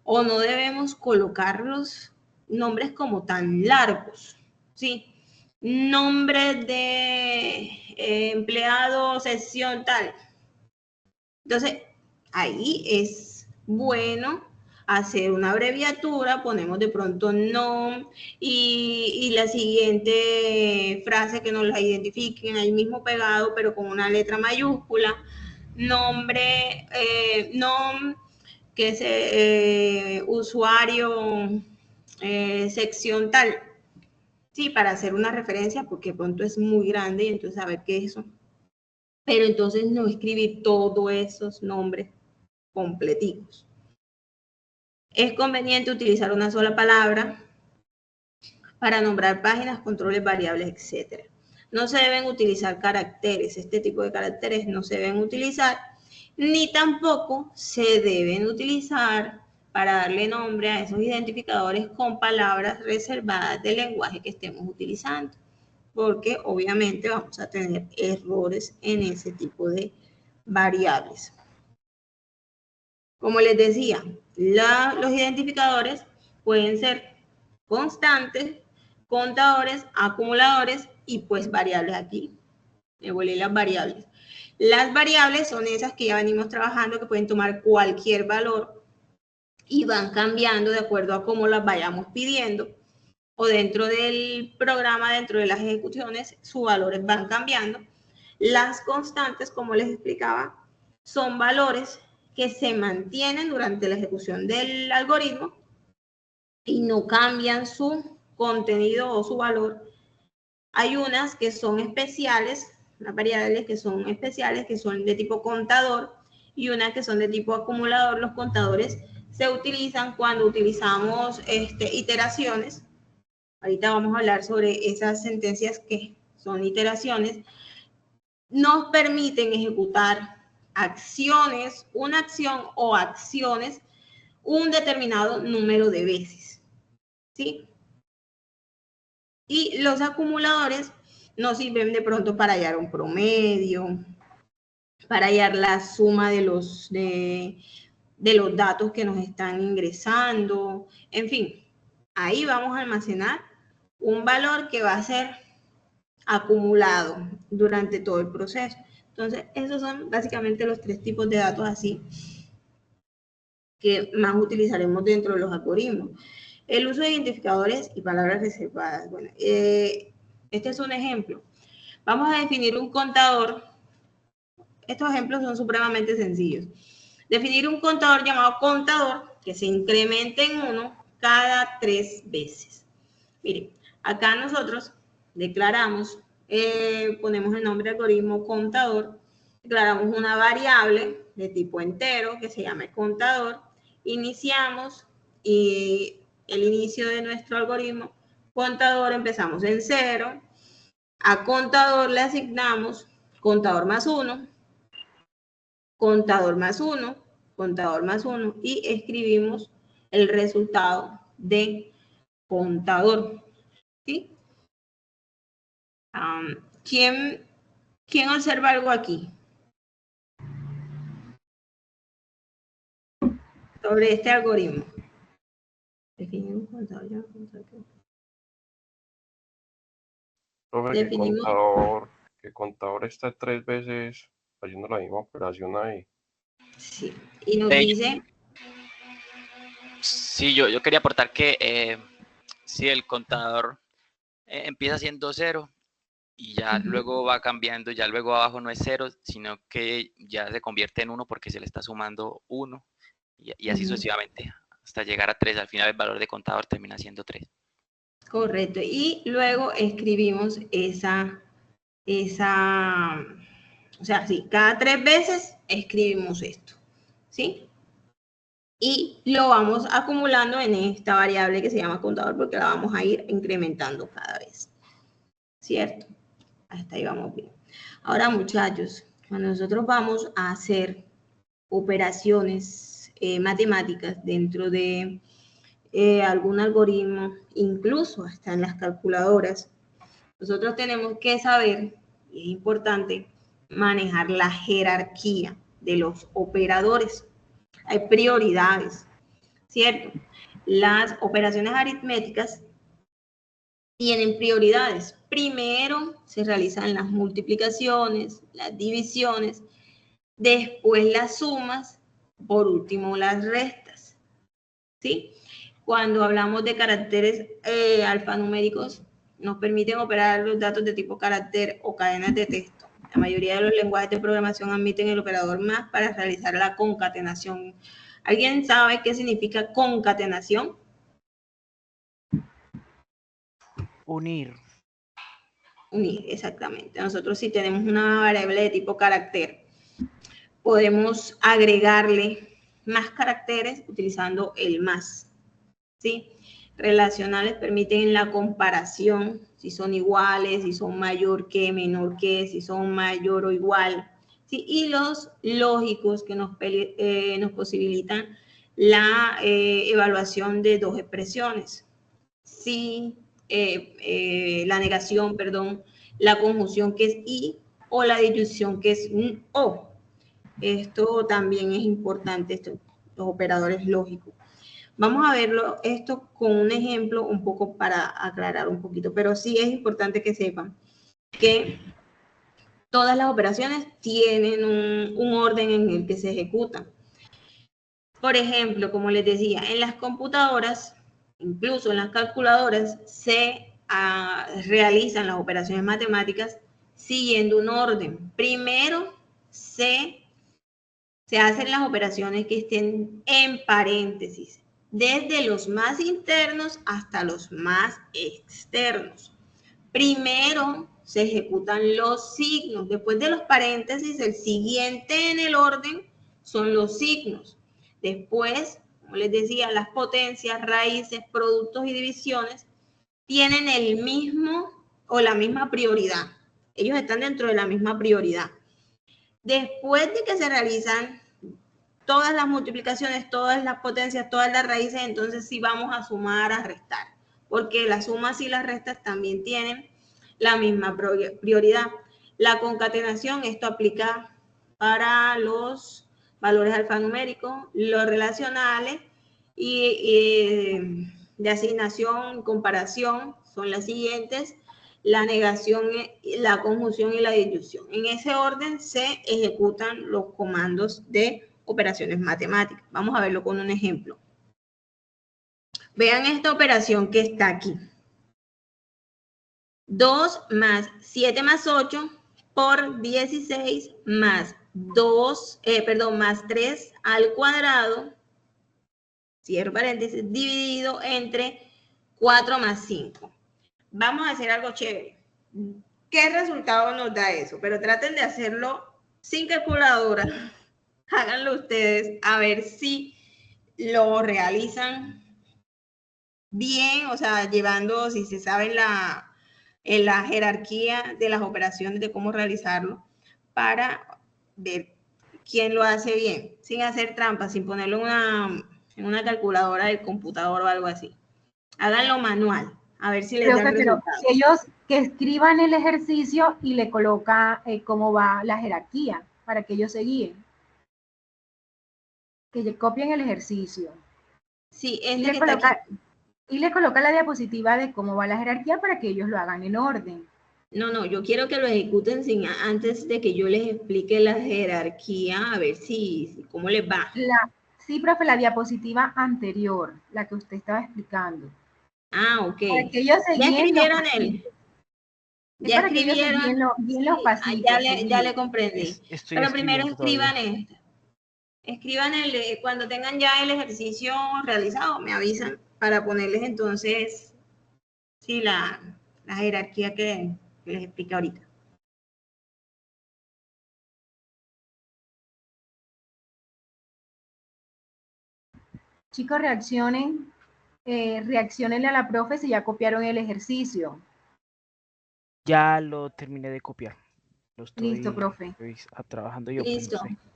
o no debemos colocar los nombres como tan largos, ¿sí? Nombre de empleado, sesión tal. Entonces, ahí es bueno hacer una abreviatura, ponemos de pronto nom y la siguiente frase que nos la identifiquen ahí mismo pegado, pero con una letra mayúscula. Nombre, nom, que es usuario, sección tal. Sí, para hacer una referencia, porque pronto es muy grande y entonces saber qué es eso. Pero entonces no escribir todos esos nombres completicos. Es conveniente utilizar una sola palabra para nombrar páginas, controles, variables, etc. No se deben utilizar caracteres. Este tipo de caracteres no se deben utilizar, ni tampoco se deben utilizar para darle nombre a esos identificadores con palabras reservadas del lenguaje que estemos utilizando. porque obviamente vamos a tener errores en ese tipo de variables. Como les decía, los identificadores pueden ser constantes, contadores, acumuladores y pues variables aquí. Me volé las variables. Las variables son esas que ya venimos trabajando, que pueden tomar cualquier valor y van cambiando de acuerdo a cómo las vayamos pidiendo, o dentro del programa, dentro de las ejecuciones, sus valores van cambiando. Las constantes, como les explicaba, son valores que se mantienen durante la ejecución del algoritmo y no cambian su contenido o su valor. Hay unas que son especiales, unas variables que son especiales, que son de tipo contador, y unas que son de tipo acumulador. Los contadores se utilizan cuando utilizamos iteraciones. Ahorita vamos a hablar sobre esas sentencias que son iteraciones. Nos permiten ejecutar acciones, una acción o acciones, un determinado número de veces, ¿sí? Y los acumuladores nos sirven de pronto para hallar un promedio, para hallar la suma de los datos que nos están ingresando, en fin, ahí vamos a almacenar un valor que va a ser acumulado durante todo el proceso. Entonces, esos son básicamente los tres tipos de datos así que más utilizaremos dentro de los algoritmos. El uso de identificadores y palabras reservadas. Bueno, este es un ejemplo. Vamos a definir un contador. Estos ejemplos son supremamente sencillos. Definir un contador llamado contador que se incremente en 1 cada 3 veces. Miren, acá nosotros declaramos, ponemos el nombre de algoritmo contador, declaramos una variable de tipo entero que se llama contador, iniciamos y el inicio de nuestro algoritmo contador empezamos en 0, a contador le asignamos contador más 1, contador más 1, contador más 1 y escribimos el resultado de contador. ¿Sí? ¿Quién observa algo aquí? Sobre este algoritmo. Definir un contador. Profe, que contador está 3 veces haciendo la misma operación ahí. Sí, y nos dice... Sí, yo quería aportar que si el contador empieza siendo 0 y ya luego va cambiando, ya luego abajo no es 0, sino que ya se convierte en 1 porque se le está sumando 1 y así sucesivamente hasta llegar a 3. Al final el valor de contador termina siendo 3. Correcto, y luego escribimos o sea, sí, cada 3 veces escribimos esto, ¿sí? Y lo vamos acumulando en esta variable que se llama contador porque la vamos a ir incrementando cada vez, ¿cierto? Hasta ahí vamos bien. Ahora, muchachos, cuando nosotros vamos a hacer operaciones matemáticas dentro de algún algoritmo, incluso hasta en las calculadoras, nosotros tenemos que saber, y es importante, manejar la jerarquía de los operadores. Hay prioridades, ¿cierto? Las operaciones aritméticas tienen prioridades. Primero se realizan las multiplicaciones, las divisiones, después las sumas, por último las restas, ¿sí? Cuando hablamos de caracteres alfanuméricos, nos permiten operar los datos de tipo carácter o cadenas de texto. La mayoría de los lenguajes de programación admiten el operador más para realizar la concatenación. ¿Alguien sabe qué significa concatenación? Unir. Unir, exactamente. Nosotros si tenemos una variable de tipo carácter, podemos agregarle más caracteres utilizando el más, ¿sí? Relacionales permiten la comparación, si son iguales, si son mayor que, menor que, si son mayor o igual, ¿sí? Y los lógicos que nos posibilitan la evaluación de dos expresiones, sí la negación, perdón, la conjunción que es y, o la disyunción que es un o. Esto también es importante, los operadores lógicos. Vamos a verlo esto con un ejemplo un poco para aclarar un poquito, pero sí es importante que sepan que todas las operaciones tienen un orden en el que se ejecutan. Por ejemplo, como les decía, en las computadoras, incluso en las calculadoras, se realizan las operaciones matemáticas siguiendo un orden. Primero se hacen las operaciones que estén en paréntesis, desde los más internos hasta los más externos. Primero se ejecutan los signos, después de los paréntesis, el siguiente en el orden son los signos. Después, como les decía, las potencias, raíces, productos y divisiones tienen el mismo o la misma prioridad. Ellos están dentro de la misma prioridad. Después de que se realizan todas las multiplicaciones, todas las potencias, todas las raíces, entonces sí vamos a sumar, a restar, porque las sumas y las restas también tienen la misma prioridad. La concatenación, esto aplica para los valores alfanuméricos, los relacionales y de asignación, comparación, son las siguientes: la negación, la conjunción y la disyunción. En ese orden se ejecutan los comandos de operaciones matemáticas. Vamos a verlo con un ejemplo. Vean esta operación que está aquí. 2 más 7 más 8 por 16 más 3 al cuadrado, cierro paréntesis, dividido entre 4 más 5. Vamos a hacer algo chévere. ¿Qué resultado nos da eso? Pero traten de hacerlo sin calculadora. Háganlo ustedes a ver si lo realizan bien, o sea, llevando, si se sabe en la jerarquía de las operaciones de cómo realizarlo, para ver quién lo hace bien, sin hacer trampas, sin ponerlo en una calculadora del computador o algo así. Háganlo manual, a ver si les da resultado. Ellos que escriban el ejercicio y le coloca cómo va la jerarquía, para que ellos se guíen. Que copien el ejercicio. Sí, y le coloca la diapositiva de cómo va la jerarquía para que ellos lo hagan en orden. No, yo quiero que lo ejecuten antes de que yo les explique la jerarquía, a ver cómo les va. Sí, profe, la diapositiva anterior, la que usted estaba explicando. Ah, ok. Para que ellos se ¿Ya escribieron Ya escribieron bien los pasitos. Ya le comprendí. Pero primero escriban todavía. Escriban cuando tengan ya el ejercicio realizado, me avisan para ponerles entonces la jerarquía que les expliqué ahorita. Chicos, reaccionen a la profe si ya copiaron el ejercicio. Ya lo terminé de copiar. Lo estoy, Listo, profe. Trabajando yo. Listo. Pues, no sé.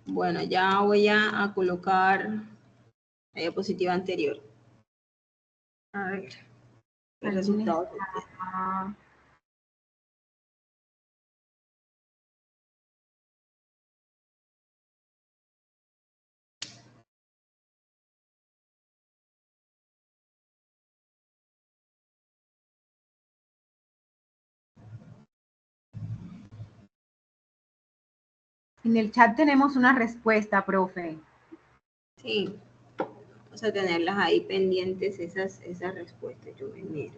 Bueno, ya voy a colocar la diapositiva anterior. A ver, el resultado. En el chat tenemos una respuesta, profe. Sí, vamos a tenerlas ahí pendientes esas respuestas. Yo me miro.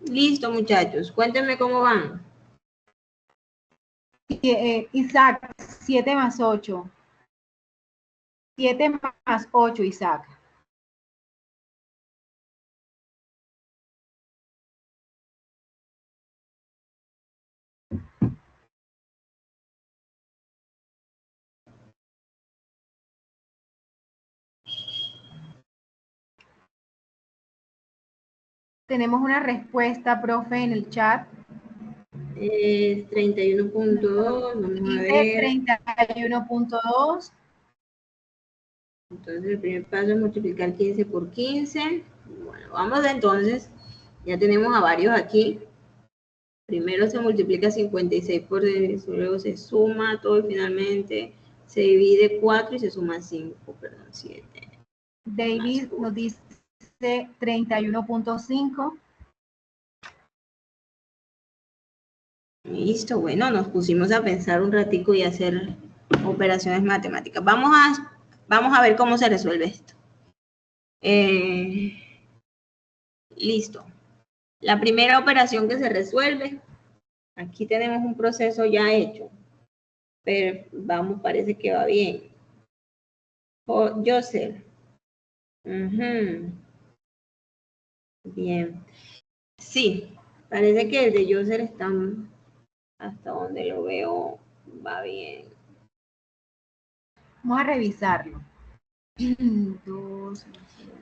Listo, muchachos. Cuéntenme cómo van. Isaac, 7 más 8. 7 más 8, Isaac. Tenemos una respuesta, profe, en el chat. 31.2, vamos a Dice ver. 31.2. Entonces el primer paso es multiplicar 15 por 15. Bueno, vamos entonces. Ya tenemos a varios aquí. Primero se multiplica 56 por 10, luego se suma todo y finalmente se divide 4 y se suma 5, perdón, 7. David nos dice 31.5. Listo, bueno, nos pusimos a pensar un ratico y a hacer operaciones matemáticas. Vamos a ver cómo se resuelve esto. Listo. La primera operación que se resuelve, aquí tenemos un proceso ya hecho, pero vamos, parece que va bien. Joseph. Bien. Sí, parece que el de Joseph está, hasta donde lo veo, va bien. Vamos a revisarlo. 2 más 7.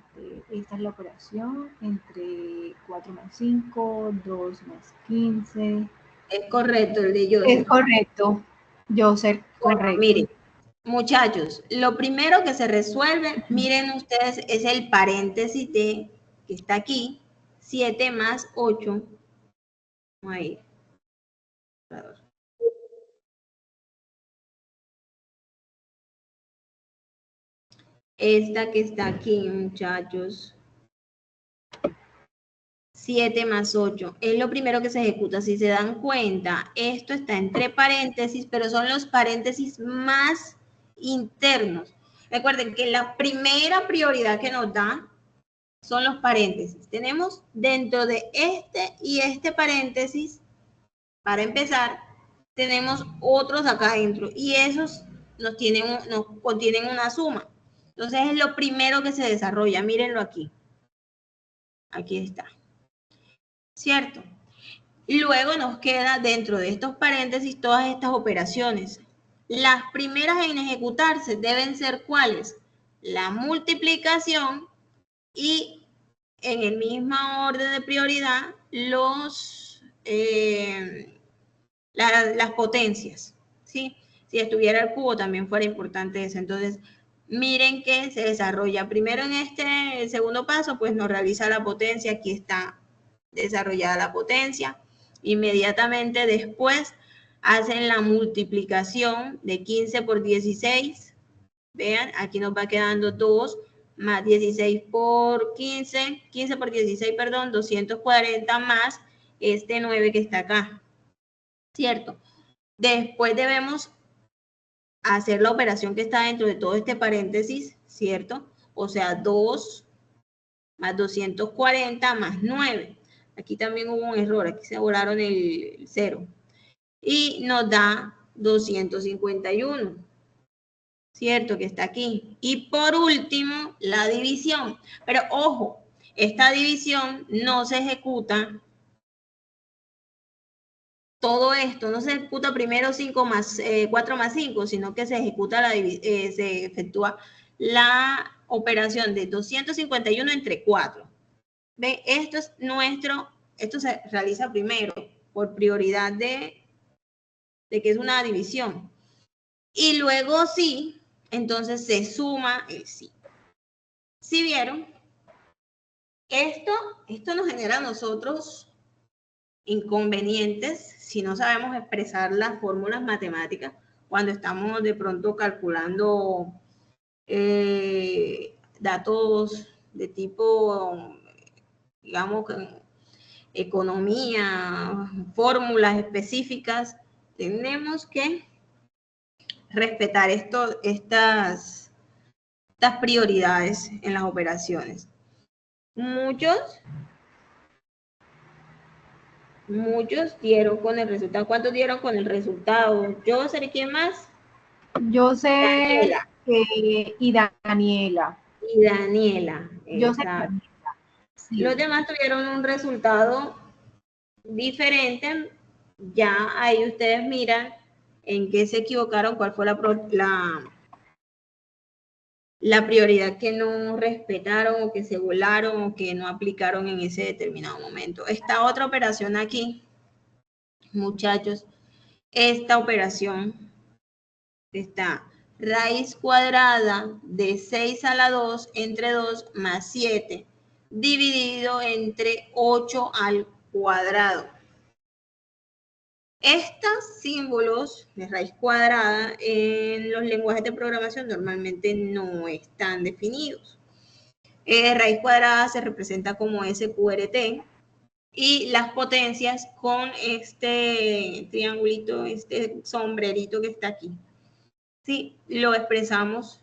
Esta es la operación entre 4 más 5, 2 más 15. Es correcto el de Joseph. Es correcto, Joseph, Bueno, correcto. miren, muchachos, lo primero que se resuelve, miren ustedes, es el paréntesis de, que está aquí, 7 más 8. Vamos a ir. Esta que está aquí, muchachos. 7 más 8. Es lo primero que se ejecuta. Si se dan cuenta, esto está entre paréntesis, pero son los paréntesis más internos. Recuerden que la primera prioridad que nos da son los paréntesis. Tenemos dentro de este y este paréntesis, para empezar, tenemos otros acá adentro y esos nos contienen una suma. Entonces es lo primero que se desarrolla. Mírenlo aquí. Aquí está. ¿Cierto? Y luego nos queda dentro de estos paréntesis todas estas operaciones. Las primeras en ejecutarse deben ser ¿cuáles? La multiplicación y en el mismo orden de prioridad las potencias. ¿Sí? Si estuviera el cubo también fuera importante eso. Entonces, miren que se desarrolla primero en este segundo paso, pues nos realiza la potencia. Aquí está desarrollada la potencia. Inmediatamente después hacen la multiplicación de 15 por 16. Vean, aquí nos va quedando 2 más 16 por 15, 15 por 16, perdón, 240 más este 9 que está acá. ¿Cierto? Después debemos hacer la operación que está dentro de todo este paréntesis, ¿cierto? O sea, 2 más 240 más 9. Aquí también hubo un error, aquí se borraron el 0. Y nos da 251, ¿cierto? Que está aquí. Y por último, la división. Pero ojo, esta división no se ejecuta. Todo esto no se ejecuta primero 4 más 5, sino que se ejecuta se efectúa la operación de 251 entre 4. ¿Ve? Esto se realiza primero por prioridad de que es una división. Y luego sí, entonces se suma el sí. ¿Sí vieron? Esto nos genera a nosotros inconvenientes si no sabemos expresar las fórmulas matemáticas cuando estamos de pronto calculando datos de tipo, digamos, economía, fórmulas específicas. Tenemos que respetar estas prioridades en las operaciones. Muchos dieron con el resultado. ¿Cuántos dieron con el resultado? ¿Yo sé quién más? Yo sé Daniela. Y Daniela. Y Daniela. Yo sé Daniela. Sí. Los demás tuvieron un resultado diferente. Ya ahí ustedes miran en qué se equivocaron, cuál fue la prioridad que no respetaron o que se volaron o que no aplicaron en ese determinado momento. Esta otra operación aquí, muchachos, esta operación está raíz cuadrada de 6 a la 2 entre 2 más 7 dividido entre 8 al cuadrado. Estos símbolos de raíz cuadrada en los lenguajes de programación normalmente no están definidos. Raíz cuadrada se representa como SQRT y las potencias con este triangulito, este sombrerito que está aquí. Si lo expresamos,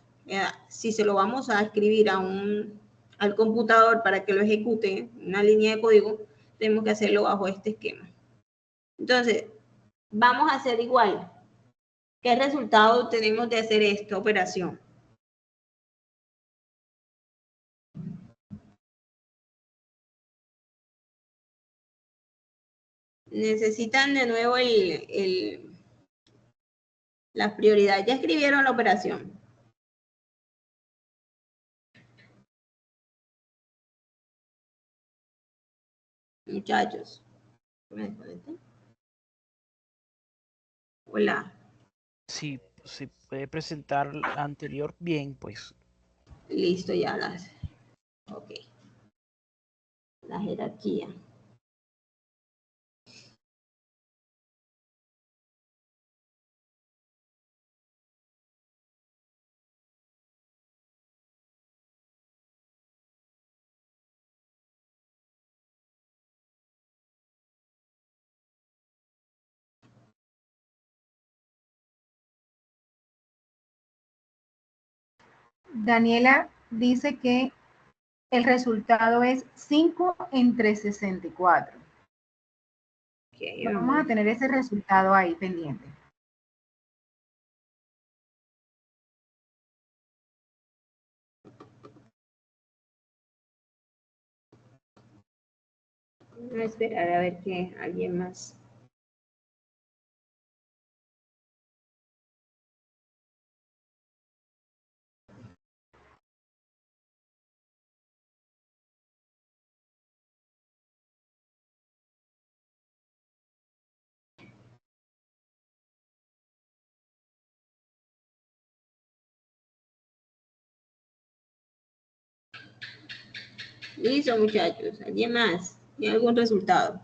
si se lo vamos a escribir al computador para que lo ejecute, una línea de código, tenemos que hacerlo bajo este esquema. Entonces, vamos a hacer igual. ¿Qué resultado tenemos de hacer esta operación? Necesitan de nuevo las prioridades. Ya escribieron la operación. Muchachos. Hola. Si se puede presentar la anterior, bien, pues. Listo, ya las. Ok. La jerarquía. Daniela dice que el resultado es 5 entre 64. Okay, vamos a tener ese resultado ahí pendiente. Vamos a esperar a ver que alguien más. Listo, muchachos. ¿Alguien más? ¿Tiene algún resultado?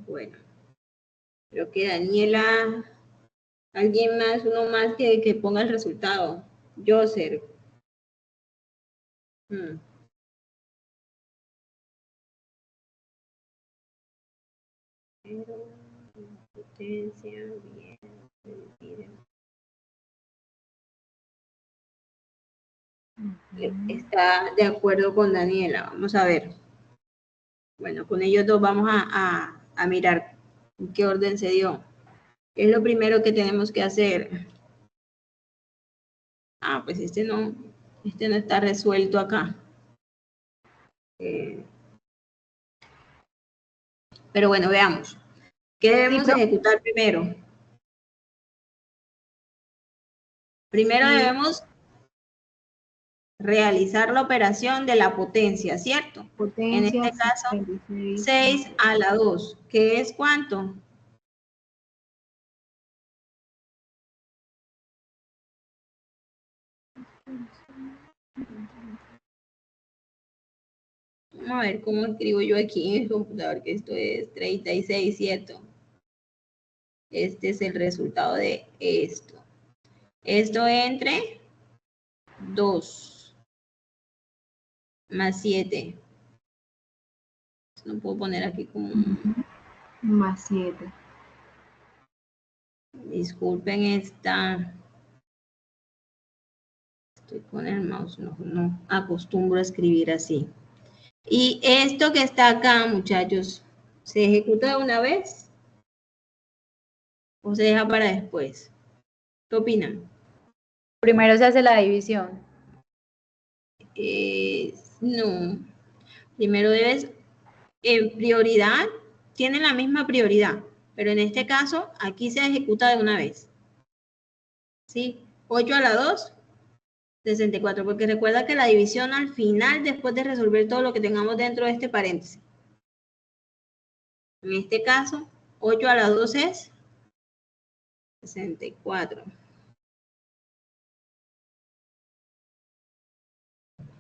Bueno, creo que Daniela, alguien más, uno más que ponga el resultado. Joser. Pero, potencia, bien, está de acuerdo con Daniela. Vamos a ver. Bueno, con ellos dos vamos a mirar en qué orden se dio. ¿Qué es lo primero que tenemos que hacer? Ah, pues este no está resuelto acá. Pero bueno, veamos. ¿Qué debemos ejecutar primero? Primero debemos realizar la operación de la potencia, ¿cierto? En este caso, 6 a la 2, ¿que es cuánto? Vamos a ver cómo escribo yo aquí en el computador, que esto es 36, ¿cierto? Este es el resultado de esto. Esto entre 2 más 7. No puedo poner aquí como... Más 7. Disculpen esta... Estoy con el mouse, no acostumbro a escribir así. Y esto que está acá, muchachos, ¿se ejecuta de una vez o se deja para después? ¿Qué opinan? Primero se hace la división. No. Primero debes, en prioridad, tienen la misma prioridad, pero en este caso, aquí se ejecuta de una vez. ¿Sí? 8 a la 2, 64, porque recuerda que la división al final, después de resolver todo lo que tengamos dentro de este paréntesis. En este caso, 8 a la 2 es 64.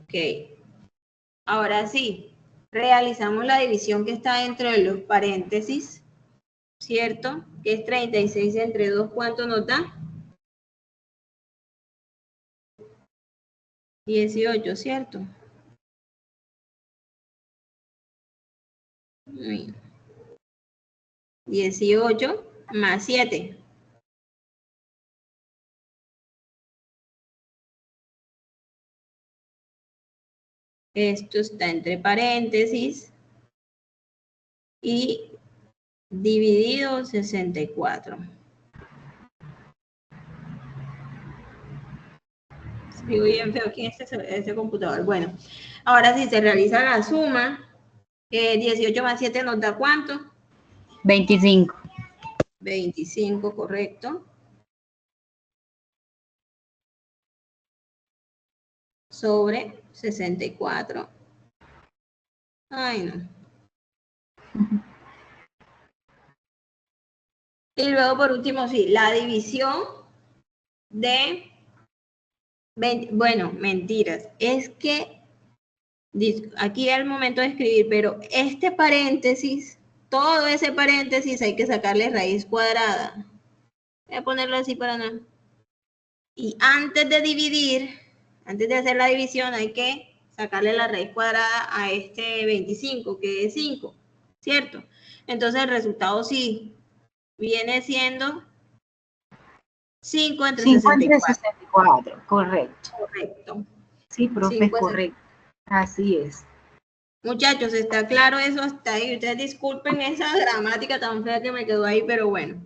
Ok. Ahora sí, realizamos la división que está dentro de los paréntesis, ¿cierto? Que es 36 entre 2, ¿cuánto nos da? 18, ¿cierto? 18 más 7. Esto está entre paréntesis y dividido 64. Escribo bien feo aquí en este computador. Bueno, ahora sí se realiza la suma. 18 más 7 nos da ¿cuánto? 25. 25, correcto. Sobre 64. Ay, no. Y luego, por último, sí, la división de... Bueno, mentiras. Es que aquí es el momento de escribir, pero este paréntesis, todo ese paréntesis hay que sacarle raíz cuadrada. Voy a ponerlo así para no... Y antes de dividir, antes de hacer la división, hay que sacarle la raíz cuadrada a este 25, que es 5, ¿cierto? Entonces el resultado sí viene siendo 5 entre 5 entre 64. 64, correcto. Correcto. Sí, profe, correcto. Así es. Muchachos, ¿está claro eso hasta ahí? Ustedes disculpen esa gramática tan fea que me quedó ahí, pero bueno.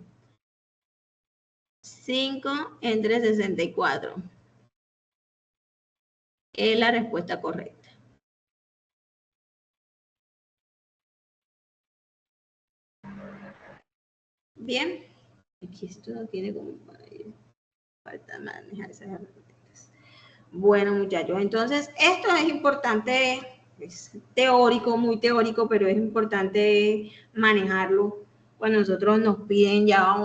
5 entre 64. Es la respuesta correcta. Bien. Aquí esto no tiene como... Falta manejar esas herramientas. Bueno, muchachos, entonces esto es importante, es teórico, muy teórico, pero es importante manejarlo cuando nosotros nos piden ya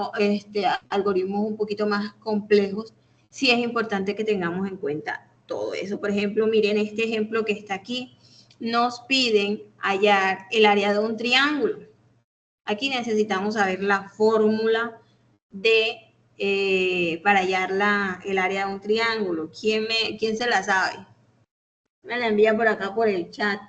algoritmos un poquito más complejos. Sí es importante que tengamos en cuenta todo eso. Por ejemplo, miren este ejemplo que está aquí. Nos piden hallar el área de un triángulo. Aquí necesitamos saber la fórmula para hallar el área de un triángulo. ¿Quién se la sabe? Me la envía por acá por el chat.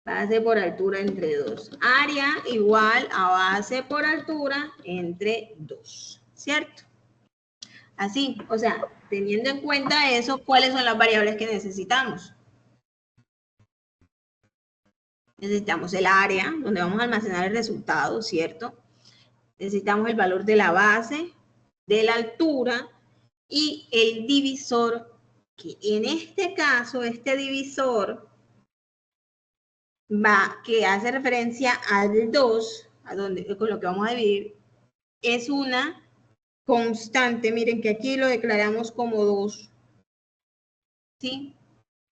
Base por altura entre 2. Área igual a base por altura entre 2. ¿Cierto? Así, o sea, teniendo en cuenta eso, ¿cuáles son las variables que necesitamos? Necesitamos el área, donde vamos a almacenar el resultado, ¿cierto? Necesitamos el valor de la base, de la altura y el divisor, que en este caso, este divisor que hace referencia al 2, con lo que vamos a dividir, es una constante. Miren que aquí lo declaramos como 2. ¿Sí?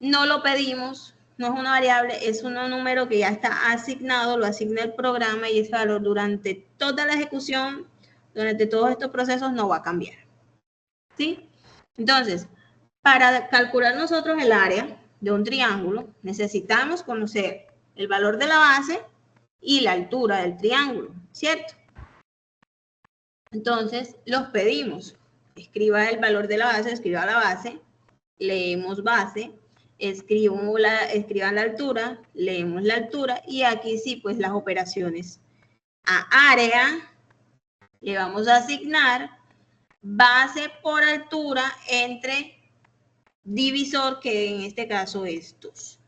No lo pedimos, no es una variable, es un número que ya está asignado, lo asigna el programa y ese valor durante toda la ejecución, durante todos estos procesos no va a cambiar. ¿Sí? Entonces, para calcular nosotros el área de un triángulo, necesitamos conocer el valor de la base y la altura del triángulo, ¿cierto? Entonces, los pedimos. Escriba el valor de la base, escriba la base, leemos base, escriban la altura, leemos la altura y aquí sí, pues las operaciones. A área le vamos a asignar base por altura entre divisor, que en este caso es 2.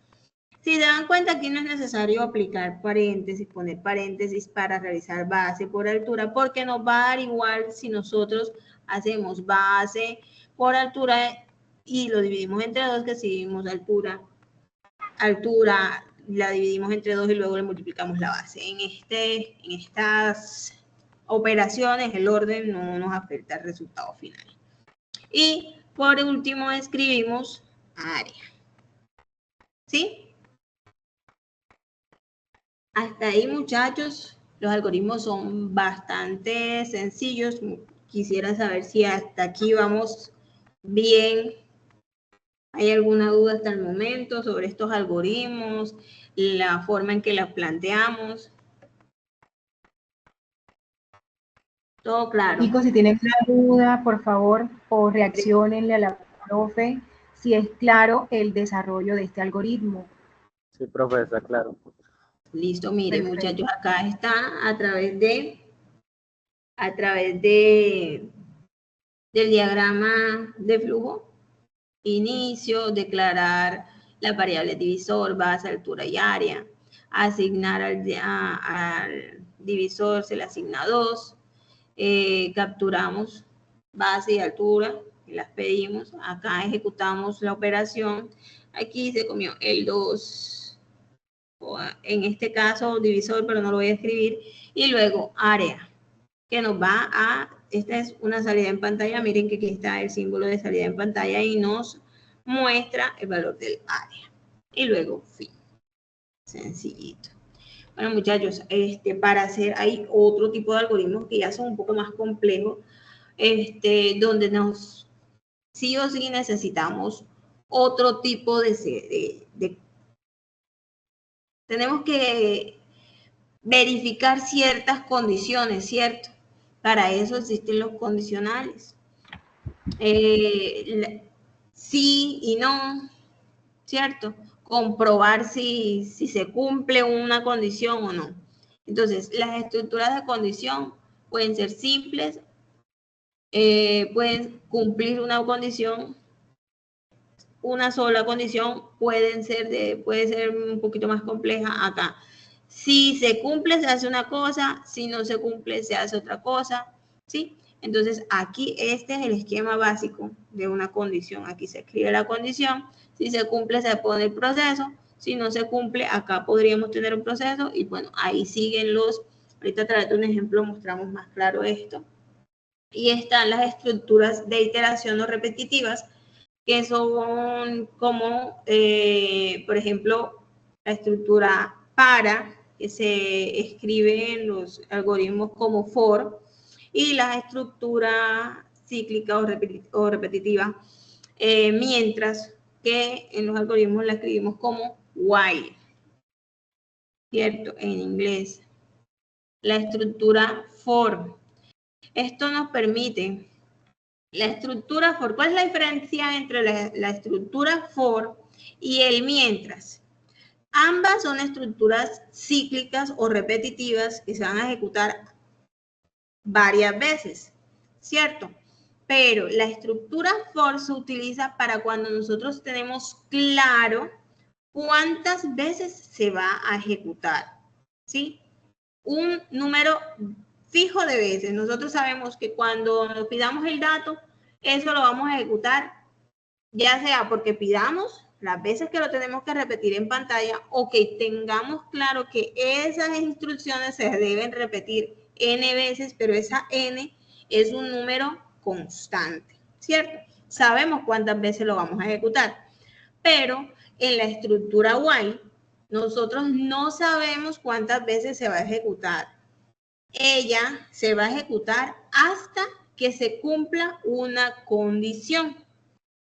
Si se dan cuenta, aquí no es necesario aplicar paréntesis, poner paréntesis para realizar base por altura, porque nos va a dar igual si nosotros hacemos base por altura y lo dividimos entre 2, que si dividimos altura, la dividimos entre 2 y luego le multiplicamos la base. En estas operaciones el orden no nos afecta al resultado final. Y por último escribimos área. ¿Sí? Hasta ahí, muchachos, los algoritmos son bastante sencillos. Quisiera saber si hasta aquí vamos bien. ¿Hay alguna duda hasta el momento sobre estos algoritmos, la forma en que las planteamos? Todo claro. Chicos, si tienen alguna duda, por favor, o reaccionenle a la profe si es claro el desarrollo de este algoritmo. Sí, profe, está claro. Listo, miren, Perfecto. muchachos, acá está a través del diagrama de flujo. Inicio, declarar las variables divisor, base, altura y área. Asignar al divisor se le asigna 2. Capturamos base y altura, y las pedimos. Acá ejecutamos la operación. Aquí se comió el 2. En este caso divisor, pero no lo voy a escribir. Y luego área, que nos va a... Esta es una salida en pantalla. Miren que aquí está el símbolo de salida en pantalla y nos muestra el valor del área. Y luego fin. Sencillito. Bueno, muchachos, para hacer, hay otro tipo de algoritmos que ya son un poco más complejos, donde sí o sí necesitamos otro tipo tenemos que verificar ciertas condiciones, ¿cierto? Para eso existen los condicionales. Sí y no, ¿cierto? Comprobar si se cumple una condición o no. Entonces, las estructuras de condición pueden ser simples, pueden cumplir una condición, una sola condición, puede ser un poquito más compleja acá. Si se cumple, se hace una cosa, si no se cumple, se hace otra cosa, ¿sí? Entonces, aquí este es el esquema básico de una condición. Aquí se escribe la condición, si se cumple, se pone el proceso, si no se cumple, acá podríamos tener un proceso y bueno, ahí siguen ahorita a través de un ejemplo mostramos más claro esto. Y están las estructuras de iteración no repetitivas, que son como, por ejemplo, la estructura para, que se escribe en los algoritmos como for, y la estructura cíclica o repetitiva, mientras que en los algoritmos la escribimos como while, ¿cierto? En inglés. La estructura for. Esto nos permite, la estructura for, ¿cuál es la diferencia entre la estructura for y el mientras? Ambas son estructuras cíclicas o repetitivas que se van a ejecutar varias veces, ¿cierto? Pero la estructura for se utiliza para cuando nosotros tenemos claro cuántas veces se va a ejecutar, ¿sí? Un número fijo de veces. Nosotros sabemos que cuando nos pidamos el dato, eso lo vamos a ejecutar, ya sea porque pidamos las veces que lo tenemos que repetir en pantalla o que tengamos claro que esas instrucciones se deben repetir n veces, pero esa n es un número constante, ¿cierto? Sabemos cuántas veces lo vamos a ejecutar, pero en la estructura while nosotros no sabemos cuántas veces se va a ejecutar. Ella se va a ejecutar hasta que se cumpla una condición,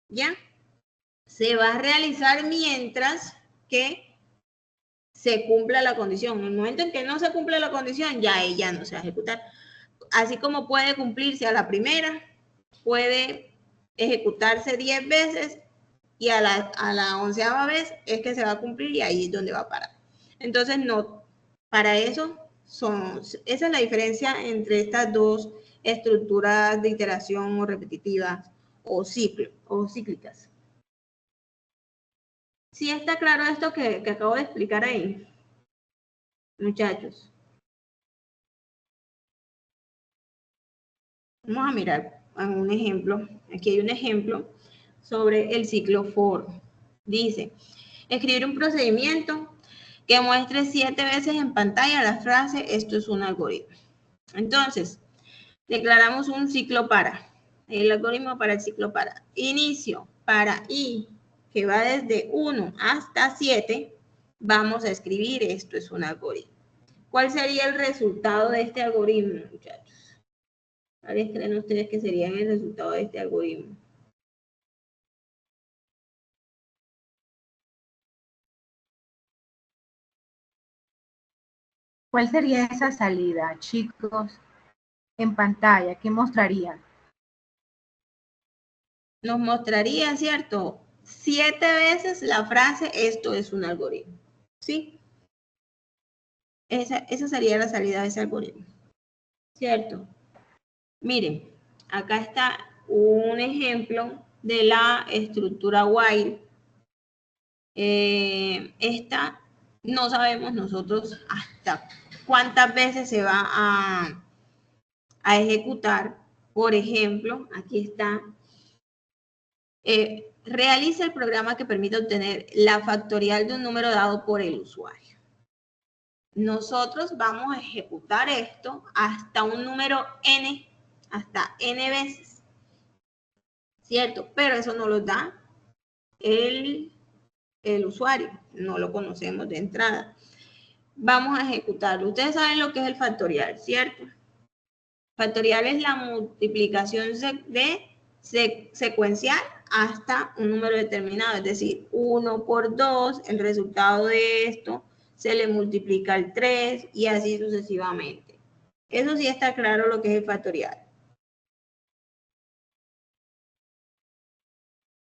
¿ya? Se va a realizar mientras que se cumpla la condición. En el momento en que no se cumple la condición, ya ella no se va a ejecutar. Así como puede cumplirse a la primera, puede ejecutarse 10 veces y a la 11ª vez es que se va a cumplir y ahí es donde va a parar. Entonces, no, para eso esa es la diferencia entre estas dos estructuras de iteración o repetitivas o cíclicas. ¿Sí está claro esto que acabo de explicar ahí, muchachos? Vamos a mirar un ejemplo. Aquí hay un ejemplo sobre el ciclo for. Dice, escribir un procedimiento que muestre 7 veces en pantalla la frase, esto es un algoritmo. Entonces, declaramos un ciclo para, el algoritmo para el ciclo para. Inicio para i, que va desde 1 hasta 7, vamos a escribir, esto es un algoritmo. ¿Cuál sería el resultado de este algoritmo, muchachos? ¿Cuáles creen ustedes que serían el resultado de este algoritmo? ¿Cuál sería esa salida, chicos? En pantalla, ¿qué mostrarían? Nos mostraría, ¿cierto? 7 veces la frase, esto es un algoritmo. ¿Sí? Esa sería la salida de ese algoritmo. ¿Cierto? Miren, acá está un ejemplo de la estructura while. Esta no sabemos nosotros hasta cuántas veces se va a ejecutar. Por ejemplo, aquí está. Realiza el programa que permite obtener la factorial de un número dado por el usuario. Nosotros vamos a ejecutar esto hasta un número n, hasta n veces, ¿cierto? Pero eso no lo da el usuario, no lo conocemos de entrada. Vamos a ejecutarlo. Ustedes saben lo que es el factorial, ¿cierto? Factorial es la multiplicación secuencial hasta un número determinado, es decir, 1 por 2, el resultado de esto se le multiplica el 3 y así sucesivamente. Eso sí está claro lo que es el factorial.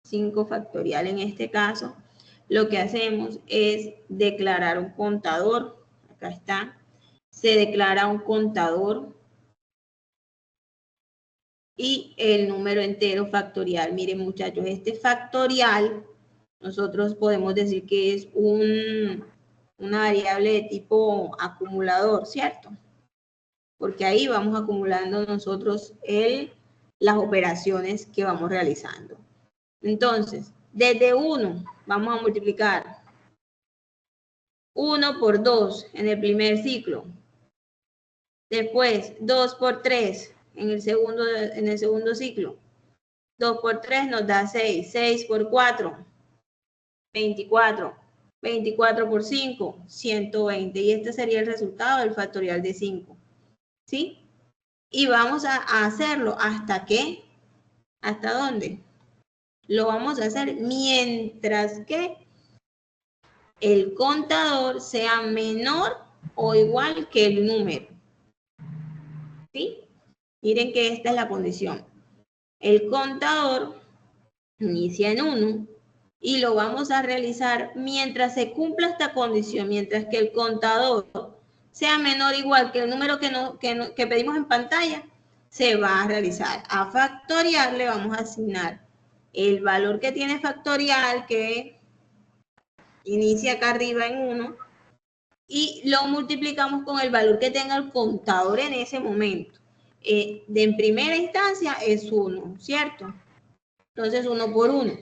5 factorial en este caso, lo que hacemos es declarar un contador. Acá está. Se declara un contador y el número entero factorial. Miren, muchachos, este factorial, nosotros podemos decir que es una variable de tipo acumulador, ¿cierto? Porque ahí vamos acumulando nosotros las operaciones que vamos realizando. Entonces, desde 1 vamos a multiplicar 1 por 2 en el primer ciclo. Después, 2 por 3 en el segundo ciclo. 2 por 3 nos da 6. 6 por 4, 24. 24 por 5, 120. Y este sería el resultado del factorial de 5. ¿Sí? Y vamos a hacerlo hasta que, ¿hasta dónde? Lo vamos a hacer mientras que el contador sea menor o igual que el número. ¿Sí? Miren que esta es la condición. El contador inicia en 1 y lo vamos a realizar mientras se cumpla esta condición, mientras que el contador sea menor o igual que el número que pedimos en pantalla, se va a realizar. A factorial le vamos a asignar el valor que tiene factorial, que inicia acá arriba en 1, y lo multiplicamos con el valor que tenga el contador en ese momento. En primera instancia es 1, ¿cierto? Entonces 1 por 1.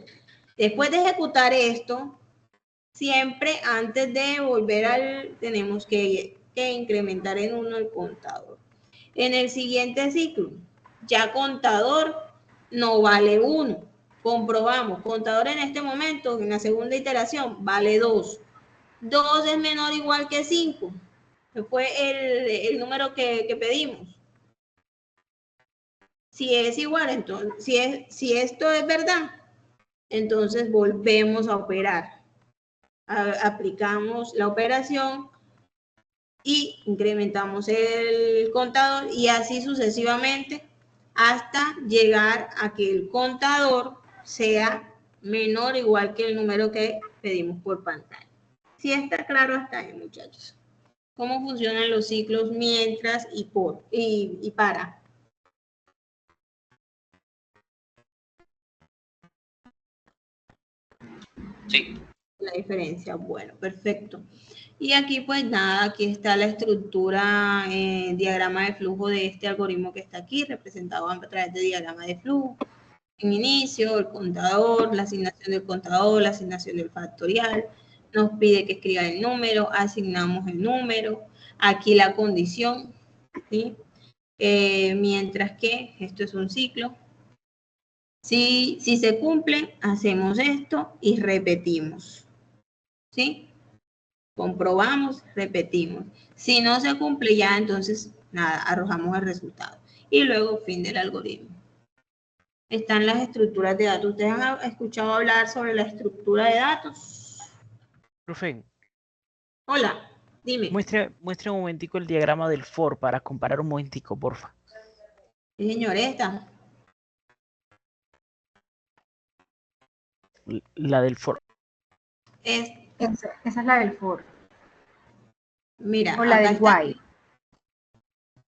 Después de ejecutar esto, siempre antes de volver tenemos que incrementar en 1 el contador. En el siguiente ciclo, ya contador no vale 1. Comprobamos, contador en este momento, en la segunda iteración, vale 2. 2 es menor o igual que 5. Que fue el número que pedimos. Si es igual, entonces, si esto es verdad, entonces volvemos a operar. Aplicamos la operación y incrementamos el contador y así sucesivamente hasta llegar a que el contador sea menor o igual que el número que pedimos por pantalla. ¿Sí está claro hasta ahí, muchachos? ¿Cómo funcionan los ciclos mientras y por y para? Sí. La diferencia, bueno, perfecto. Y aquí pues nada, aquí está la estructura, diagrama de flujo de este algoritmo que está aquí, representado a través de diagrama de flujo. En inicio, el contador, la asignación del contador, la asignación del factorial, nos pide que escriba el número, asignamos el número, aquí la condición, ¿sí? Mientras que esto es un ciclo. Si se cumple, hacemos esto y repetimos, ¿sí? Comprobamos, repetimos. Si no se cumple ya, entonces, nada, arrojamos el resultado. Y luego, fin del algoritmo. Están las estructuras de datos. ¿Ustedes han escuchado hablar sobre la estructura de datos? Profe, Hola, dime. muestre un momentico el diagrama del for para comparar un momentico, porfa. Sí, señor, esta. La del for. Esa es la del for. Mira, O la acá del está. while.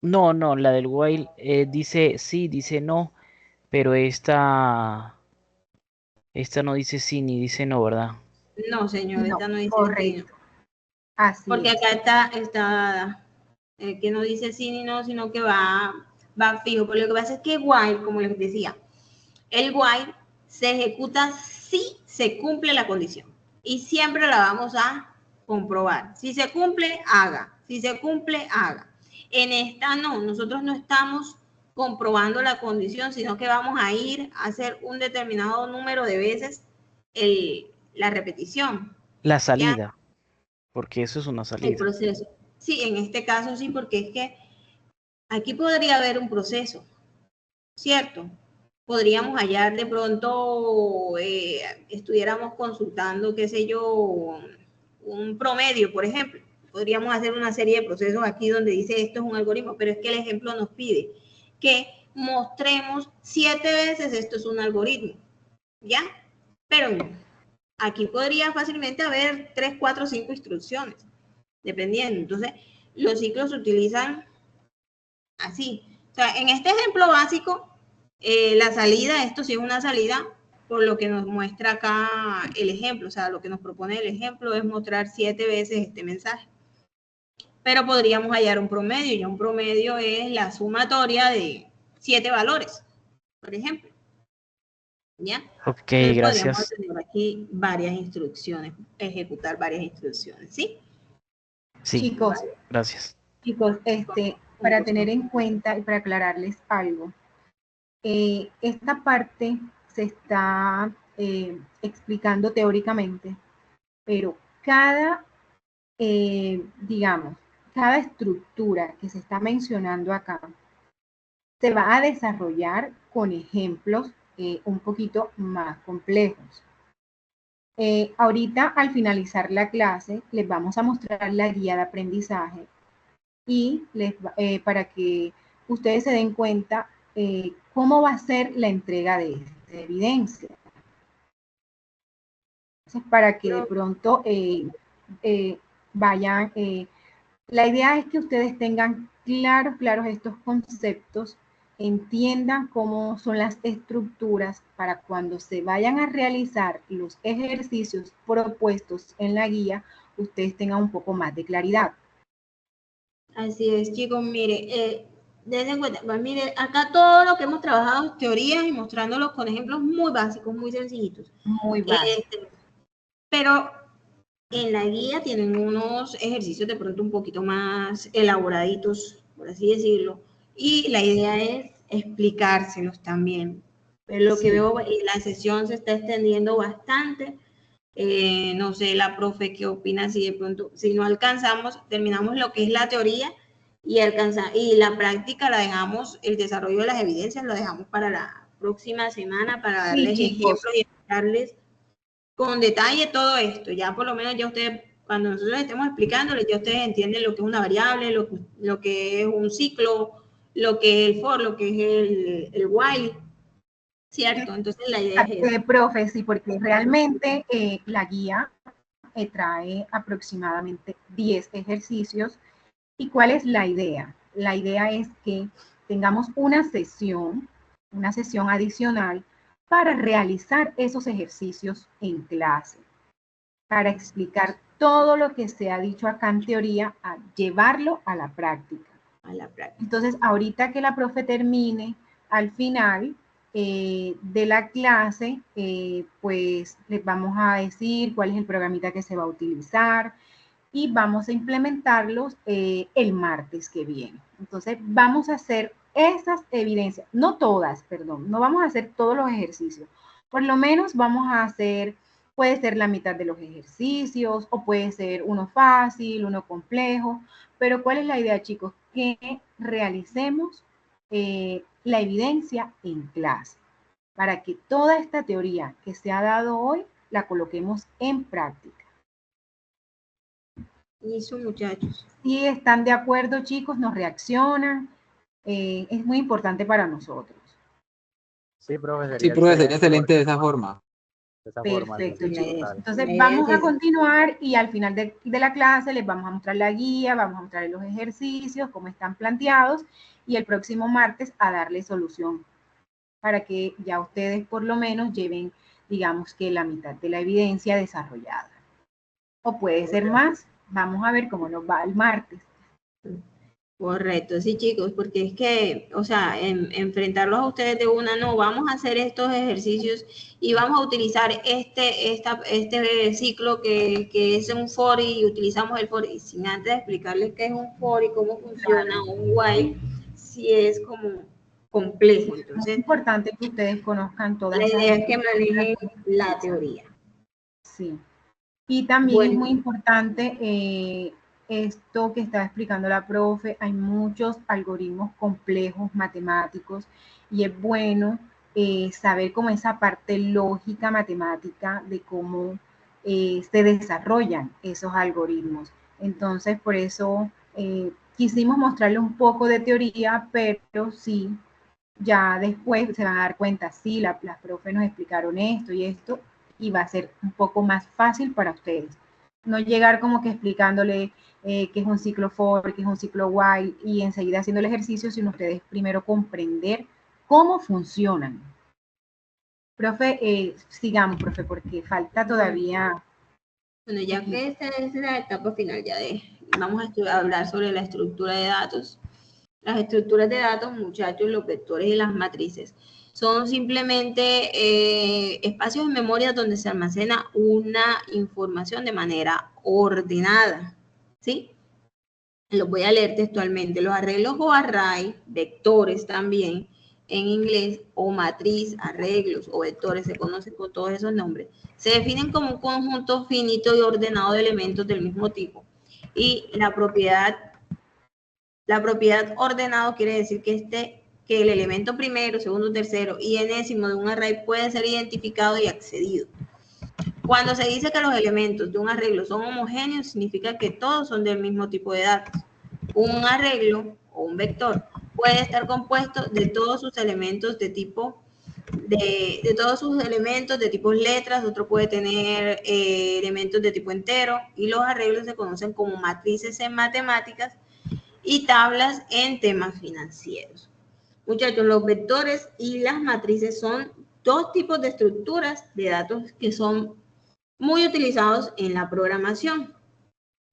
No, la del while dice sí, dice no, pero esta no dice sí ni dice no, ¿verdad? No, señor, No, esta no dice correcto. sí. Así Porque es. acá está que no dice sí ni no, sino que va fijo. Pero lo que pasa es que while, como les decía, el while se ejecuta si se cumple la condición. Y siempre la vamos a comprobar. Si se cumple, haga. Si se cumple, haga. En esta no, nosotros no estamos comprobando la condición, sino que vamos a ir a hacer un determinado número de veces la repetición. La salida, ¿ya? porque eso es una El salida. proceso. Sí, en este caso sí, porque es que aquí podría haber un proceso, ¿cierto? Podríamos hallar de pronto, estuviéramos consultando, qué sé yo, un promedio, por ejemplo. Podríamos hacer una serie de procesos aquí donde dice esto es un algoritmo, pero es que el ejemplo nos pide que mostremos 7 veces esto es un algoritmo, ¿ya? Pero no. Aquí podría fácilmente haber 3, 4, 5 instrucciones, dependiendo. Entonces, los ciclos se utilizan así. O sea, en este ejemplo básico, la salida, esto sí es una salida, por lo que nos muestra acá el ejemplo. O sea, lo que nos propone el ejemplo es mostrar 7 veces este mensaje. Pero podríamos hallar un promedio, y un promedio es la sumatoria de 7 valores, por ejemplo. ¿Ya? Ok, Entonces gracias. podríamos tener aquí varias instrucciones, ejecutar varias instrucciones, ¿sí? Sí, Chicos, gracias. chicos, para tener en cuenta y para aclararles algo, esta parte se está explicando teóricamente, pero digamos, cada estructura que se está mencionando acá se va a desarrollar con ejemplos un poquito más complejos. Ahorita, al finalizar la clase, les vamos a mostrar la guía de aprendizaje y para que ustedes se den cuenta cómo va a ser la entrega de esta evidencia. Entonces, para que de pronto vayan, la idea es que ustedes tengan claros estos conceptos, entiendan cómo son las estructuras para cuando se vayan a realizar los ejercicios propuestos en la guía, ustedes tengan un poco más de claridad. Así es, chicos, mire, dense cuenta, pues mire, acá todo lo que hemos trabajado es teorías y mostrándolos con ejemplos muy básicos, muy sencillitos. Muy básicos. Pero en la guía tienen unos ejercicios de pronto un poquito más elaboraditos, por así decirlo, y la idea es explicárselos también. Pero lo que veo, la sesión se está extendiendo bastante. No sé, la profe, ¿qué opina? Si de pronto, si no alcanzamos, terminamos lo que es la teoría y la práctica la dejamos, el desarrollo de las evidencias lo dejamos para la próxima semana para darles ejemplos y explicarles con detalle todo esto. Ya por lo menos ya ustedes, cuando nosotros estemos explicándoles, ya ustedes entienden lo que es una variable, lo que es un ciclo, lo que es el for, lo que es el while. ¿cierto? Entonces la idea es esa. Profe, sí, porque realmente la guía trae aproximadamente 10 ejercicios. ¿Y cuál es la idea? La idea es que tengamos una sesión adicional para realizar esos ejercicios en clase, para explicar todo lo que se ha dicho acá en teoría, a llevarlo a la práctica. Entonces, ahorita que la profe termine, al final de la clase, pues les vamos a decir cuál es el programita que se va a utilizar y vamos a implementarlos el martes que viene. Entonces, vamos a hacer esas evidencias, no todas, perdón, no vamos a hacer todos los ejercicios. Por lo menos vamos a hacer, puede ser la mitad de los ejercicios o puede ser uno fácil, uno complejo, pero ¿cuál es la idea, chicos? Que realicemos la evidencia en clase para que toda esta teoría que se ha dado hoy la coloquemos en práctica. Listo, muchachos. Si están de acuerdo, chicos, nos reaccionan. Es muy importante para nosotros. Sí, profe, sería excelente de esa forma. Perfecto, sí, chicos. total. Entonces vamos a continuar y al final de la clase les vamos a mostrar la guía, vamos a mostrar los ejercicios, cómo están planteados y el próximo martes a darle solución para que ya ustedes por lo menos lleven, digamos que la mitad de la evidencia desarrollada. O puede ser más. Vamos a ver cómo nos va el martes. Correcto, sí, chicos, porque es que, o sea, enfrentarlos a ustedes de una, no, vamos a hacer estos ejercicios y vamos a utilizar este ciclo que es un for y utilizamos el for, y sin antes explicarles qué es un for y cómo funciona un while, sí es como complejo. Entonces, es importante que ustedes conozcan todas la idea esas es que manejen la teoría. Sí. Y también es muy importante esto que estaba explicando la profe, hay muchos algoritmos complejos matemáticos y es bueno saber cómo esa parte lógica matemática de cómo se desarrollan esos algoritmos. Entonces, por eso quisimos mostrarles un poco de teoría, pero sí, ya después se van a dar cuenta, sí, las profes nos explicaron esto y esto, y va a ser un poco más fácil para ustedes. No llegar como que explicándole qué es un ciclo for, qué es un ciclo while y enseguida haciendo el ejercicio, sino ustedes primero comprender cómo funcionan. Profe, sigamos, profe, porque falta todavía... Bueno, ya que esta es la etapa final, vamos a hablar sobre la estructura de datos. Las estructuras de datos, muchachos, los vectores y las matrices, son simplemente espacios en memoria donde se almacena una información de manera ordenada, ¿sí? Los voy a leer textualmente. Los arreglos o array, vectores también, en inglés, o matriz, arreglos o vectores, se conocen con todos esos nombres, se definen como un conjunto finito y ordenado de elementos del mismo tipo. Y la propiedad ordenado quiere decir que el elemento primero, segundo, tercero y enésimo de un array puede ser identificado y accedido. Cuando se dice que los elementos de un arreglo son homogéneos, significa que todos son del mismo tipo de datos. Un arreglo o un vector puede estar compuesto de todos sus elementos de tipo letras, otro puede tener elementos de tipo entero, y los arreglos se conocen como matrices en matemáticas y tablas en temas financieros. Muchachos, los vectores y las matrices son dos tipos de estructuras de datos que son muy utilizados en la programación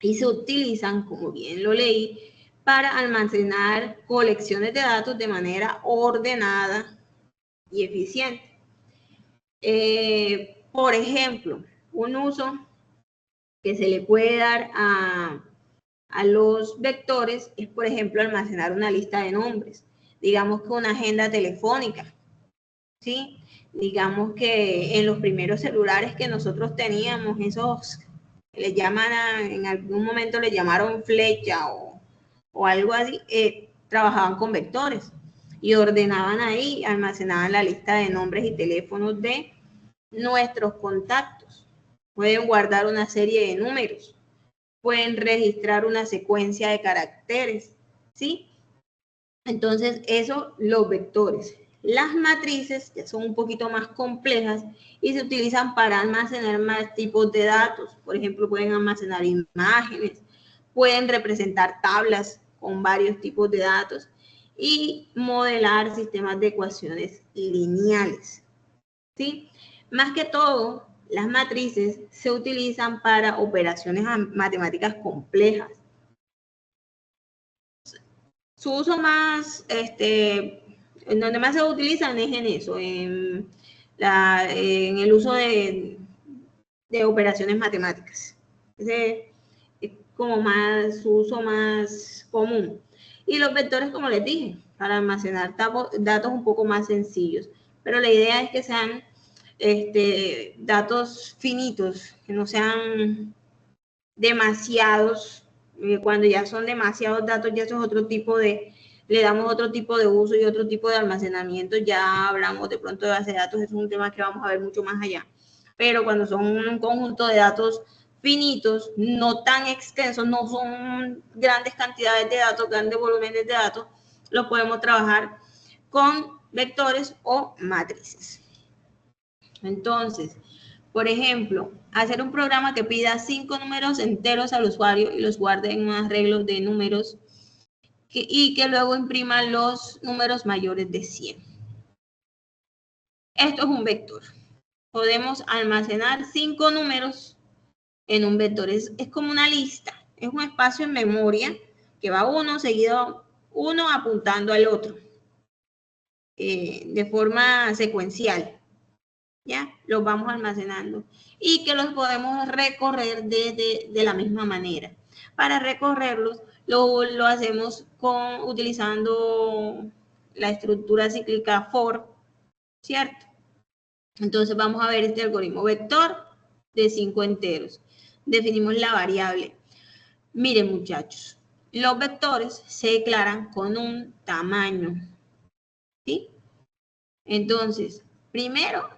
y se utilizan, como bien lo leí, para almacenar colecciones de datos de manera ordenada y eficiente. Por ejemplo, un uso que se le puede dar a los vectores es, por ejemplo, almacenar una lista de nombres. Digamos que una agenda telefónica, ¿sí? Digamos que en los primeros celulares que nosotros teníamos, esos le llaman en algún momento le llamaron flecha o algo así, trabajaban con vectores y ordenaban ahí, almacenaban la lista de nombres y teléfonos de nuestros contactos. Pueden guardar una serie de números, pueden registrar una secuencia de caracteres, ¿sí? Entonces, eso, los vectores. Las matrices ya son un poquito más complejas y se utilizan para almacenar más tipos de datos. Por ejemplo, pueden almacenar imágenes, pueden representar tablas con varios tipos de datos y modelar sistemas de ecuaciones lineales. ¿Sí? Más que todo, las matrices se utilizan para operaciones matemáticas complejas. Su uso más, en donde más se utilizan es en eso, en el uso de operaciones matemáticas. Ese es como más, su uso más común. Y los vectores, como les dije, para almacenar datos un poco más sencillos. Pero la idea es que sean datos finitos, que no sean demasiados. Cuando ya son demasiados datos, ya eso es otro tipo de, le damos otro tipo de uso y otro tipo de almacenamiento. Ya hablamos de pronto de base de datos, es un tema que vamos a ver mucho más allá. Pero cuando son un conjunto de datos finitos, no tan extensos, no son grandes cantidades de datos, grandes volúmenes de datos, lo podemos trabajar con vectores o matrices. Entonces, por ejemplo, hacer un programa que pida 5 números enteros al usuario y los guarde en un arreglo de números y que luego imprima los números mayores de 100. Esto es un vector. Podemos almacenar 5 números en un vector. Es como una lista, es un espacio en memoria que va uno seguido uno apuntando al otro de forma secuencial. ¿Ya? Los vamos almacenando y que los podemos recorrer de la misma manera. Para recorrerlos lo hacemos utilizando la estructura cíclica for, ¿cierto? Entonces vamos a ver este algoritmo vector de 5 enteros. Definimos la variable. Miren, muchachos, los vectores se declaran con un tamaño, ¿sí? Entonces, primero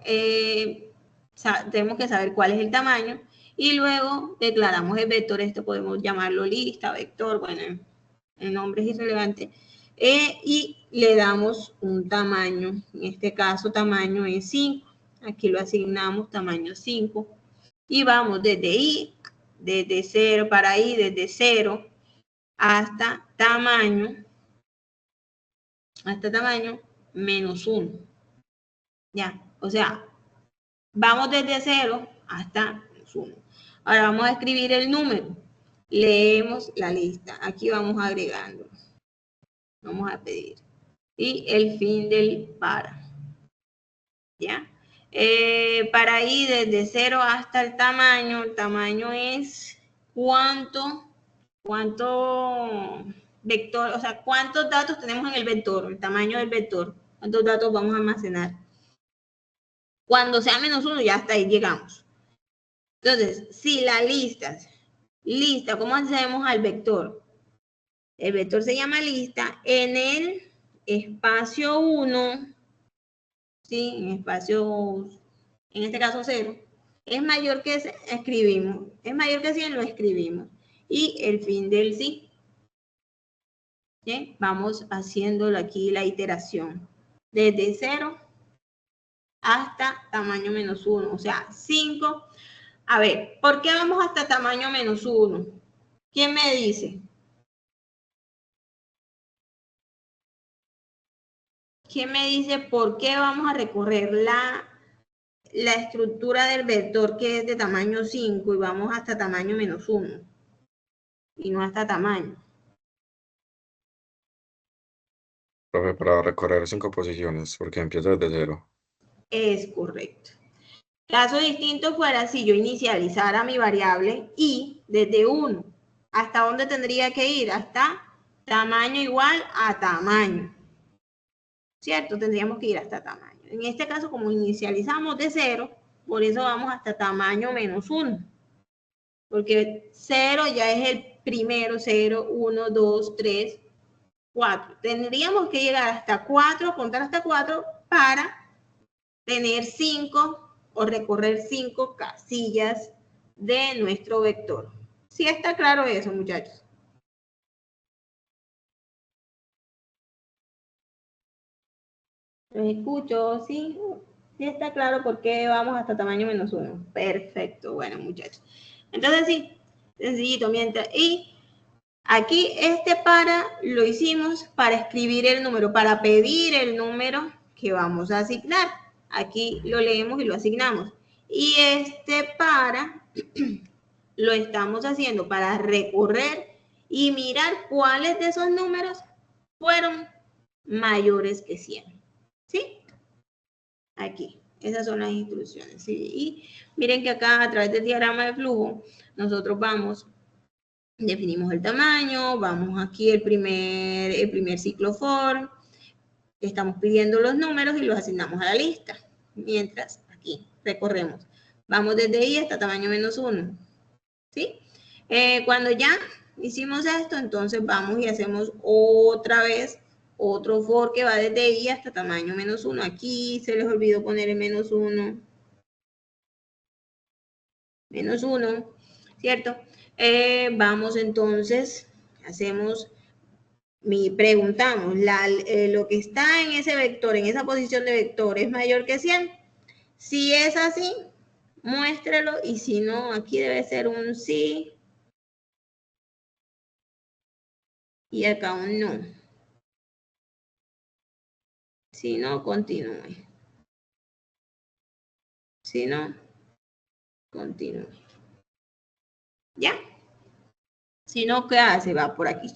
tenemos que saber cuál es el tamaño y luego declaramos el vector. Esto podemos llamarlo lista, vector, bueno, el nombre es irrelevante. Y le damos un tamaño, en este caso tamaño es 5. Aquí lo asignamos tamaño 5 y vamos desde 0 para i, desde 0 hasta tamaño menos 1. Ya, o sea, vamos desde 0 hasta 1. Ahora vamos a escribir el número. Leemos la lista. Aquí vamos agregando. Vamos a pedir. Y el fin del para. ¿Ya? Para ir desde 0 hasta el tamaño es cuánto vector, o sea, cuántos datos tenemos en el vector, el tamaño del vector, cuántos datos vamos a almacenar. Cuando sea menos 1, ya hasta ahí llegamos. Entonces, si la lista, ¿cómo hacemos al vector? El vector se llama lista en el espacio 1, ¿sí? En espacio, en este caso 0, es mayor que escribimos, es mayor que 100, lo escribimos. Y el fin del sí. ¿Sí? Vamos haciéndolo aquí la iteración. Desde 0 hasta tamaño menos 1, o sea, 5. A ver, ¿por qué vamos hasta tamaño menos 1? ¿Quién me dice? ¿Quién me dice por qué vamos a recorrer la estructura del vector que es de tamaño 5 y vamos hasta tamaño menos 1? Y no hasta tamaño. Profe, para recorrer 5 posiciones, porque empiezo desde 0. Es correcto. Caso distinto fuera si yo inicializara mi variable y desde 1. ¿Hasta dónde tendría que ir? Hasta tamaño igual a tamaño. ¿Cierto? Tendríamos que ir hasta tamaño. En este caso, como inicializamos de 0, por eso vamos hasta tamaño menos 1. Porque 0 ya es el primero, 0, 1, 2, 3, 4. Tendríamos que llegar hasta 4, contar hasta 4 para tener 5 o recorrer 5 casillas de nuestro vector. ¿Sí está claro eso, muchachos? ¿Me escucho? ¿Sí? Sí está claro por qué vamos hasta tamaño -1. Perfecto, bueno, muchachos. Entonces sí, sencillito, mientras. Y aquí este para lo hicimos para escribir el número, para pedir el número que vamos a asignar. Aquí lo leemos y lo asignamos. Y este para lo estamos haciendo para recorrer y mirar cuáles de esos números fueron mayores que 100. ¿Sí? Aquí, esas son las instrucciones. ¿Sí? Y miren que acá a través del diagrama de flujo, nosotros vamos, definimos el tamaño, vamos aquí el primer ciclo for, estamos pidiendo los números y los asignamos a la lista. Mientras aquí recorremos. Vamos desde I hasta tamaño -1. ¿Sí? Cuando ya hicimos esto, entonces vamos y hacemos otra vez otro for que va desde I hasta tamaño -1. Aquí se les olvidó poner el -1. -1, ¿cierto? Vamos entonces, hacemos, preguntamos, lo que está en ese vector, en esa posición de vector, ¿es mayor que 100? Si es así, muéstrelo, y si no, aquí debe ser un sí. Y acá un no. Si no, continúe. Si no, continúe. ¿Ya? Si no, ¿qué hace? Va por aquí.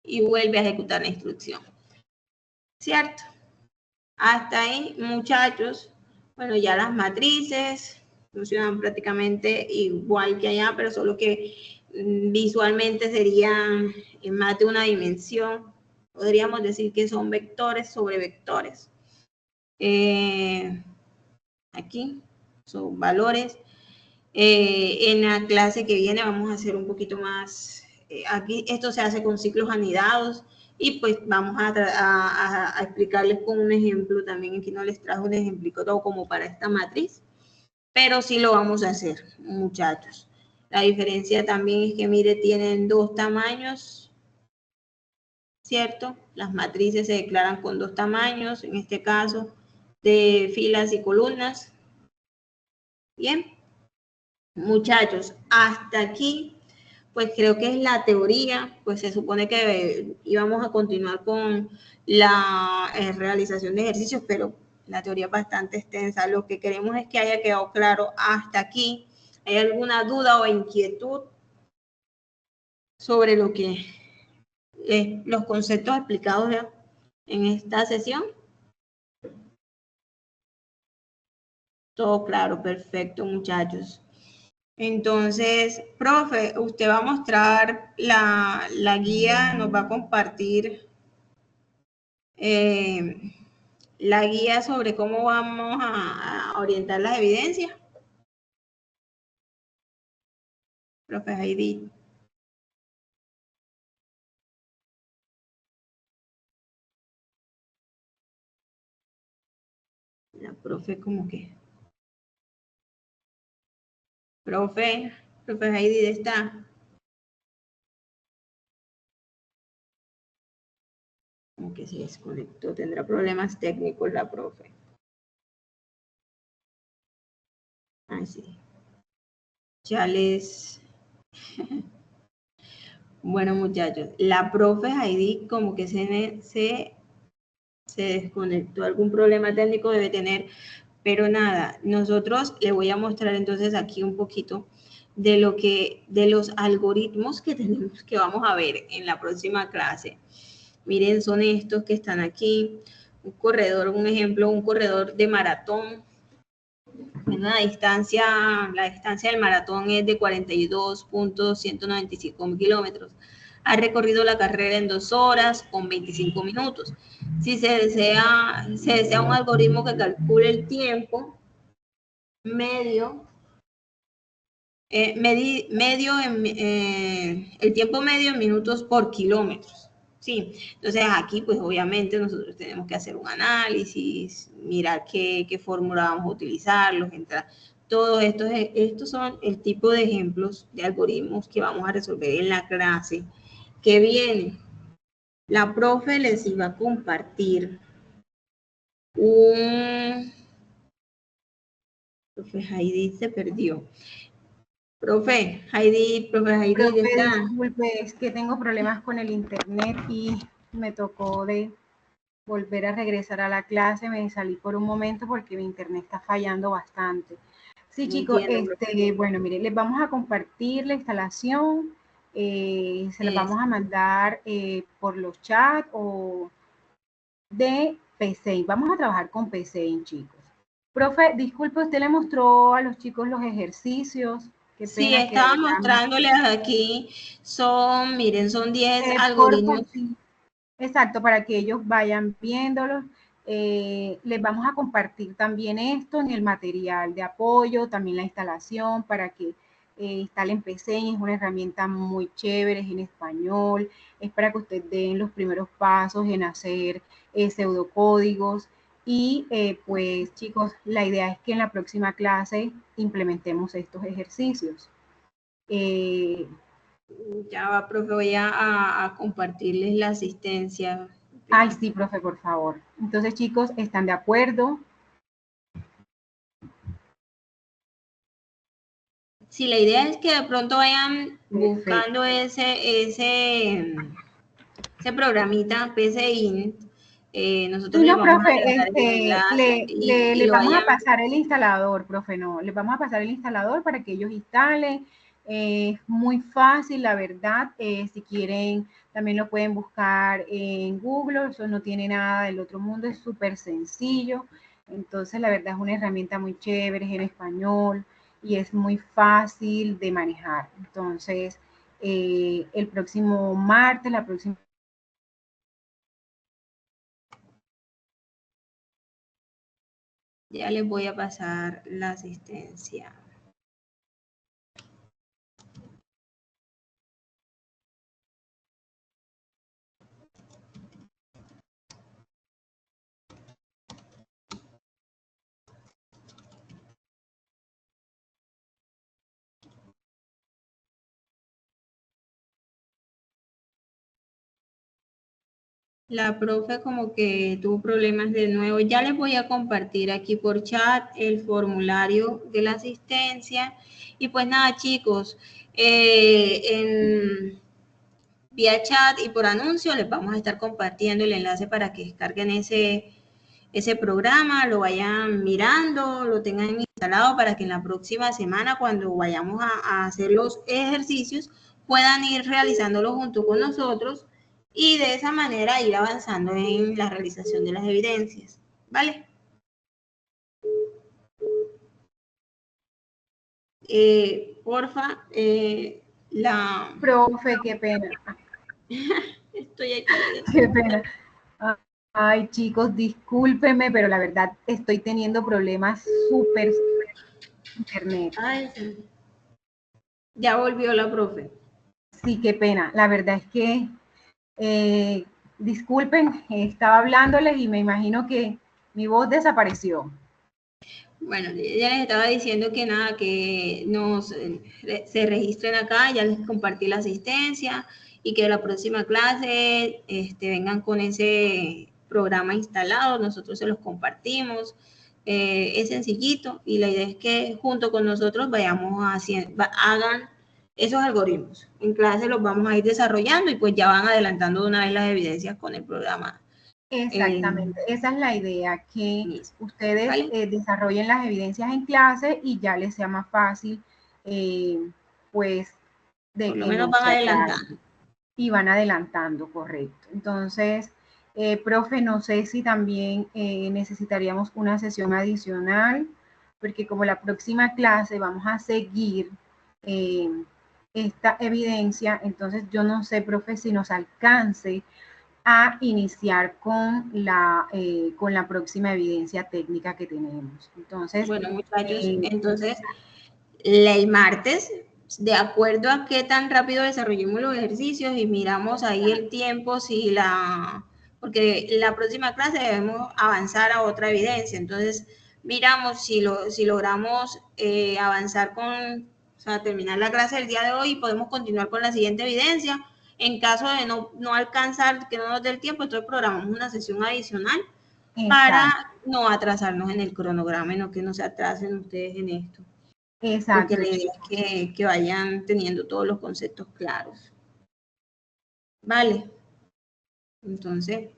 Y vuelve a ejecutar la instrucción. ¿Cierto? Hasta ahí, muchachos. Bueno, ya las matrices funcionan prácticamente igual que allá, pero solo que visualmente serían en más de una dimensión. Podríamos decir que son vectores sobre vectores. Aquí son valores. En la clase que viene vamos a hacer un poquito más. Aquí esto se hace con ciclos anidados y pues vamos a explicarles con un ejemplo también. Aquí no les trajo un ejemplo todo como para esta matriz, pero sí lo vamos a hacer, muchachos. La diferencia también es que, mire, tienen dos tamaños, ¿cierto? Las matrices se declaran con dos tamaños, en este caso de filas y columnas. Bien, muchachos, hasta aquí, pues creo que es la teoría. Pues se supone que íbamos a continuar con la realización de ejercicios, pero la teoría es bastante extensa. Lo que queremos es que haya quedado claro hasta aquí. ¿Hay alguna duda o inquietud sobre lo que los conceptos explicados en esta sesión? Todo claro, perfecto, muchachos. Entonces, profe, usted va a mostrar la guía, nos va a compartir la guía sobre cómo vamos a orientar las evidencias. Profe Heidi. La profe como que... Profe Heidi está. Como que se desconectó, tendrá problemas técnicos la profe. Ah, sí. Ya les... Bueno, muchachos, la profe Heidi como que se desconectó, algún problema técnico debe tener, pero nada, nosotros le voy a mostrar entonces aquí un poquito de los algoritmos que tenemos, que vamos a ver en la próxima clase. Miren, son estos que están aquí, un corredor, un ejemplo, un corredor de maratón. La distancia del maratón es de 42.195 kilómetros. Ha recorrido la carrera en 2 horas con 25 minutos. Si se desea un algoritmo que calcule el tiempo medio, el tiempo medio en minutos por kilómetros. Sí, entonces aquí pues obviamente nosotros tenemos que hacer un análisis, mirar qué fórmula vamos a utilizar, todos estos son el tipo de ejemplos de algoritmos que vamos a resolver en la clase que viene. La profe les iba a compartir Profe Heidi se perdió. Profe Heidi, ¿está? Disculpe, es que tengo problemas con el internet y me tocó de volver a regresar a la clase. Me salí por un momento porque mi internet está fallando bastante. Sí, chicos, bueno, miren, les vamos a compartir la instalación. Se las vamos a mandar por los chats o de PC. Vamos a trabajar con PC, chicos. Profe, disculpe, ¿usted le mostró a los chicos los ejercicios? Qué Sí, pena estaba mostrándoles aquí. Miren, son 10 algoritmos. Exacto, para que ellos vayan viéndolos. Les vamos a compartir también esto en el material de apoyo, también la instalación para que instalen PC. Es una herramienta muy chévere, es en español, es para que ustedes den los primeros pasos en hacer pseudocódigos. Y pues chicos, la idea es que en la próxima clase implementemos estos ejercicios. Ya va, profe, voy a compartirles la asistencia. Ay, sí, profe, por favor. Entonces, chicos, ¿están de acuerdo? Sí, la idea es que de pronto vayan buscando ese programita PCInt. Nosotros Sí, les no, vamos profe, a dejar el enlace les vamos a pasar el instalador, profe, no, les vamos a pasar el instalador para que ellos instalen. Es muy fácil, la verdad. Si quieren, también lo pueden buscar en Google, eso no tiene nada del otro mundo, es súper sencillo. Entonces, la verdad es una herramienta muy chévere, es en español y es muy fácil de manejar. Entonces, el próximo martes, la próxima... Ya les voy a pasar la asistencia. La profe como que tuvo problemas de nuevo. Ya les voy a compartir aquí por chat el formulario de la asistencia. Y pues nada, chicos, vía chat y por anuncio les vamos a estar compartiendo el enlace para que descarguen ese programa, lo vayan mirando, lo tengan instalado para que en la próxima semana, cuando vayamos a hacer los ejercicios, puedan ir realizándolo junto con nosotros y de esa manera ir avanzando en la realización de las evidencias. ¿Vale? Porfa, Profe, qué pena. Estoy aquí. Qué pena. Ay, chicos, discúlpenme, pero la verdad estoy teniendo problemas súper internet. Ay, sí. Ya volvió la profe. Sí, qué pena. La verdad es que, disculpen, estaba hablándoles y me imagino que mi voz desapareció. Bueno, ya les estaba diciendo que nada, que se registren acá, ya les compartí la asistencia y que la próxima clase vengan con ese programa instalado, nosotros se los compartimos. Es sencillito y la idea es que junto con nosotros hagan esos algoritmos. En clase los vamos a ir desarrollando y pues ya van adelantando de una vez las evidencias con el programa. Exactamente, esa es la idea, que ustedes desarrollen las evidencias en clase y ya les sea más fácil, pues, de por lo que menos no van se adelantando. Y van adelantando, correcto. Entonces, profe, no sé si también necesitaríamos una sesión adicional, porque como la próxima clase vamos a seguir esta evidencia, entonces yo no sé, profe, si nos alcance a iniciar con la próxima evidencia técnica que tenemos. Entonces, bueno, muchachos, entonces el martes, de acuerdo a qué tan rápido desarrollemos los ejercicios y miramos ahí el tiempo, porque la próxima clase debemos avanzar a otra evidencia, entonces miramos si logramos avanzar o sea, terminar la clase del día de hoy y podemos continuar con la siguiente evidencia. En caso de no alcanzar, que no nos dé el tiempo, entonces programamos una sesión adicional para no atrasarnos en el cronograma y no que no se atrasen ustedes en esto. Exacto. Porque la idea es que vayan teniendo todos los conceptos claros. Vale. Entonces,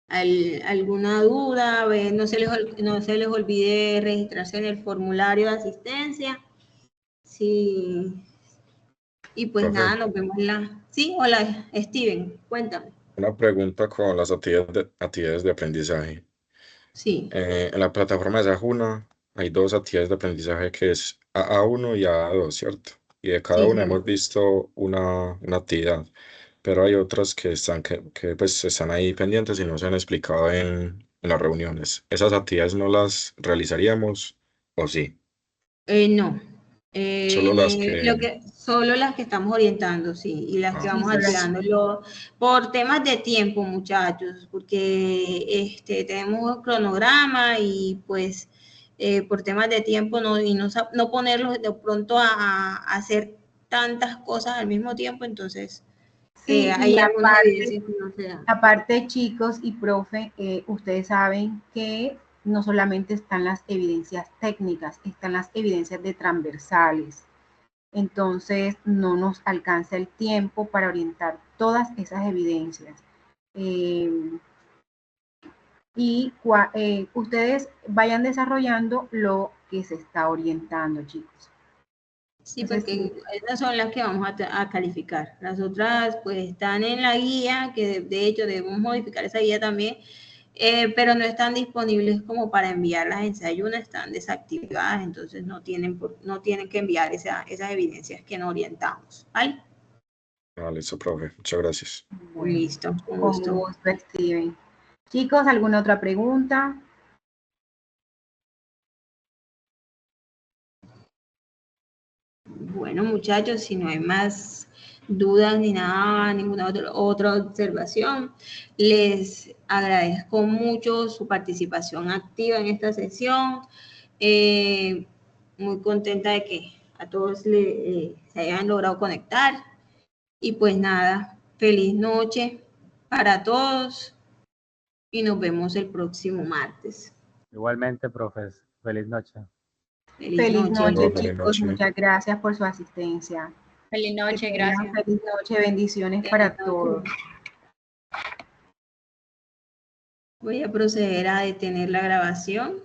¿alguna duda? No se les olvide registrarse en el formulario de asistencia. Sí. Y pues Profe. nada, nos vemos Sí, hola, Steven, cuéntame. Una pregunta con las actividades de aprendizaje. Sí. En la plataforma de Sajuna hay dos actividades de aprendizaje que es AA1 y AA2, ¿cierto? Y de cada Sí, una sí. hemos visto una actividad, pero hay otras que pues están ahí pendientes y no se han explicado en las reuniones. ¿Esas actividades no las realizaríamos o sí? No. Solo las que... Solo las que estamos orientando, sí, y las que vamos activando. Por temas de tiempo, muchachos, porque tenemos un cronograma y pues por temas de tiempo no ponerlos de pronto a hacer tantas cosas al mismo tiempo, entonces sí, hay algunas evidencias que no se dan. Aparte, chicos y profe, ustedes saben que no solamente están las evidencias técnicas, están las evidencias de transversales. Entonces, no nos alcanza el tiempo para orientar todas esas evidencias. Ustedes vayan desarrollando lo que se está orientando, chicos. Sí, Entonces, porque esas son las que vamos a calificar. Las otras pues están en la guía, que de hecho debemos modificar esa guía también, pero no están disponibles como para enviarlas en Sayuna, están desactivadas, entonces no tienen que enviar esas evidencias que no orientamos, ¿vale? Listo, profe. Muchas gracias. Bueno, listo, con con gusto. gusto, Steven. Chicos, ¿alguna otra pregunta? Bueno, muchachos, si no hay más dudas ni nada, ninguna otra observación, les agradezco mucho su participación activa en esta sesión. Muy contenta de que a todos se hayan logrado conectar. Y pues nada, feliz noche para todos y nos vemos el próximo martes. Igualmente, profes. Feliz noche. Feliz noche, Feliz chicos. noche. Muchas gracias por su asistencia. Feliz noche, gracias. Feliz noche, bendiciones para todos. Voy a proceder a detener la grabación.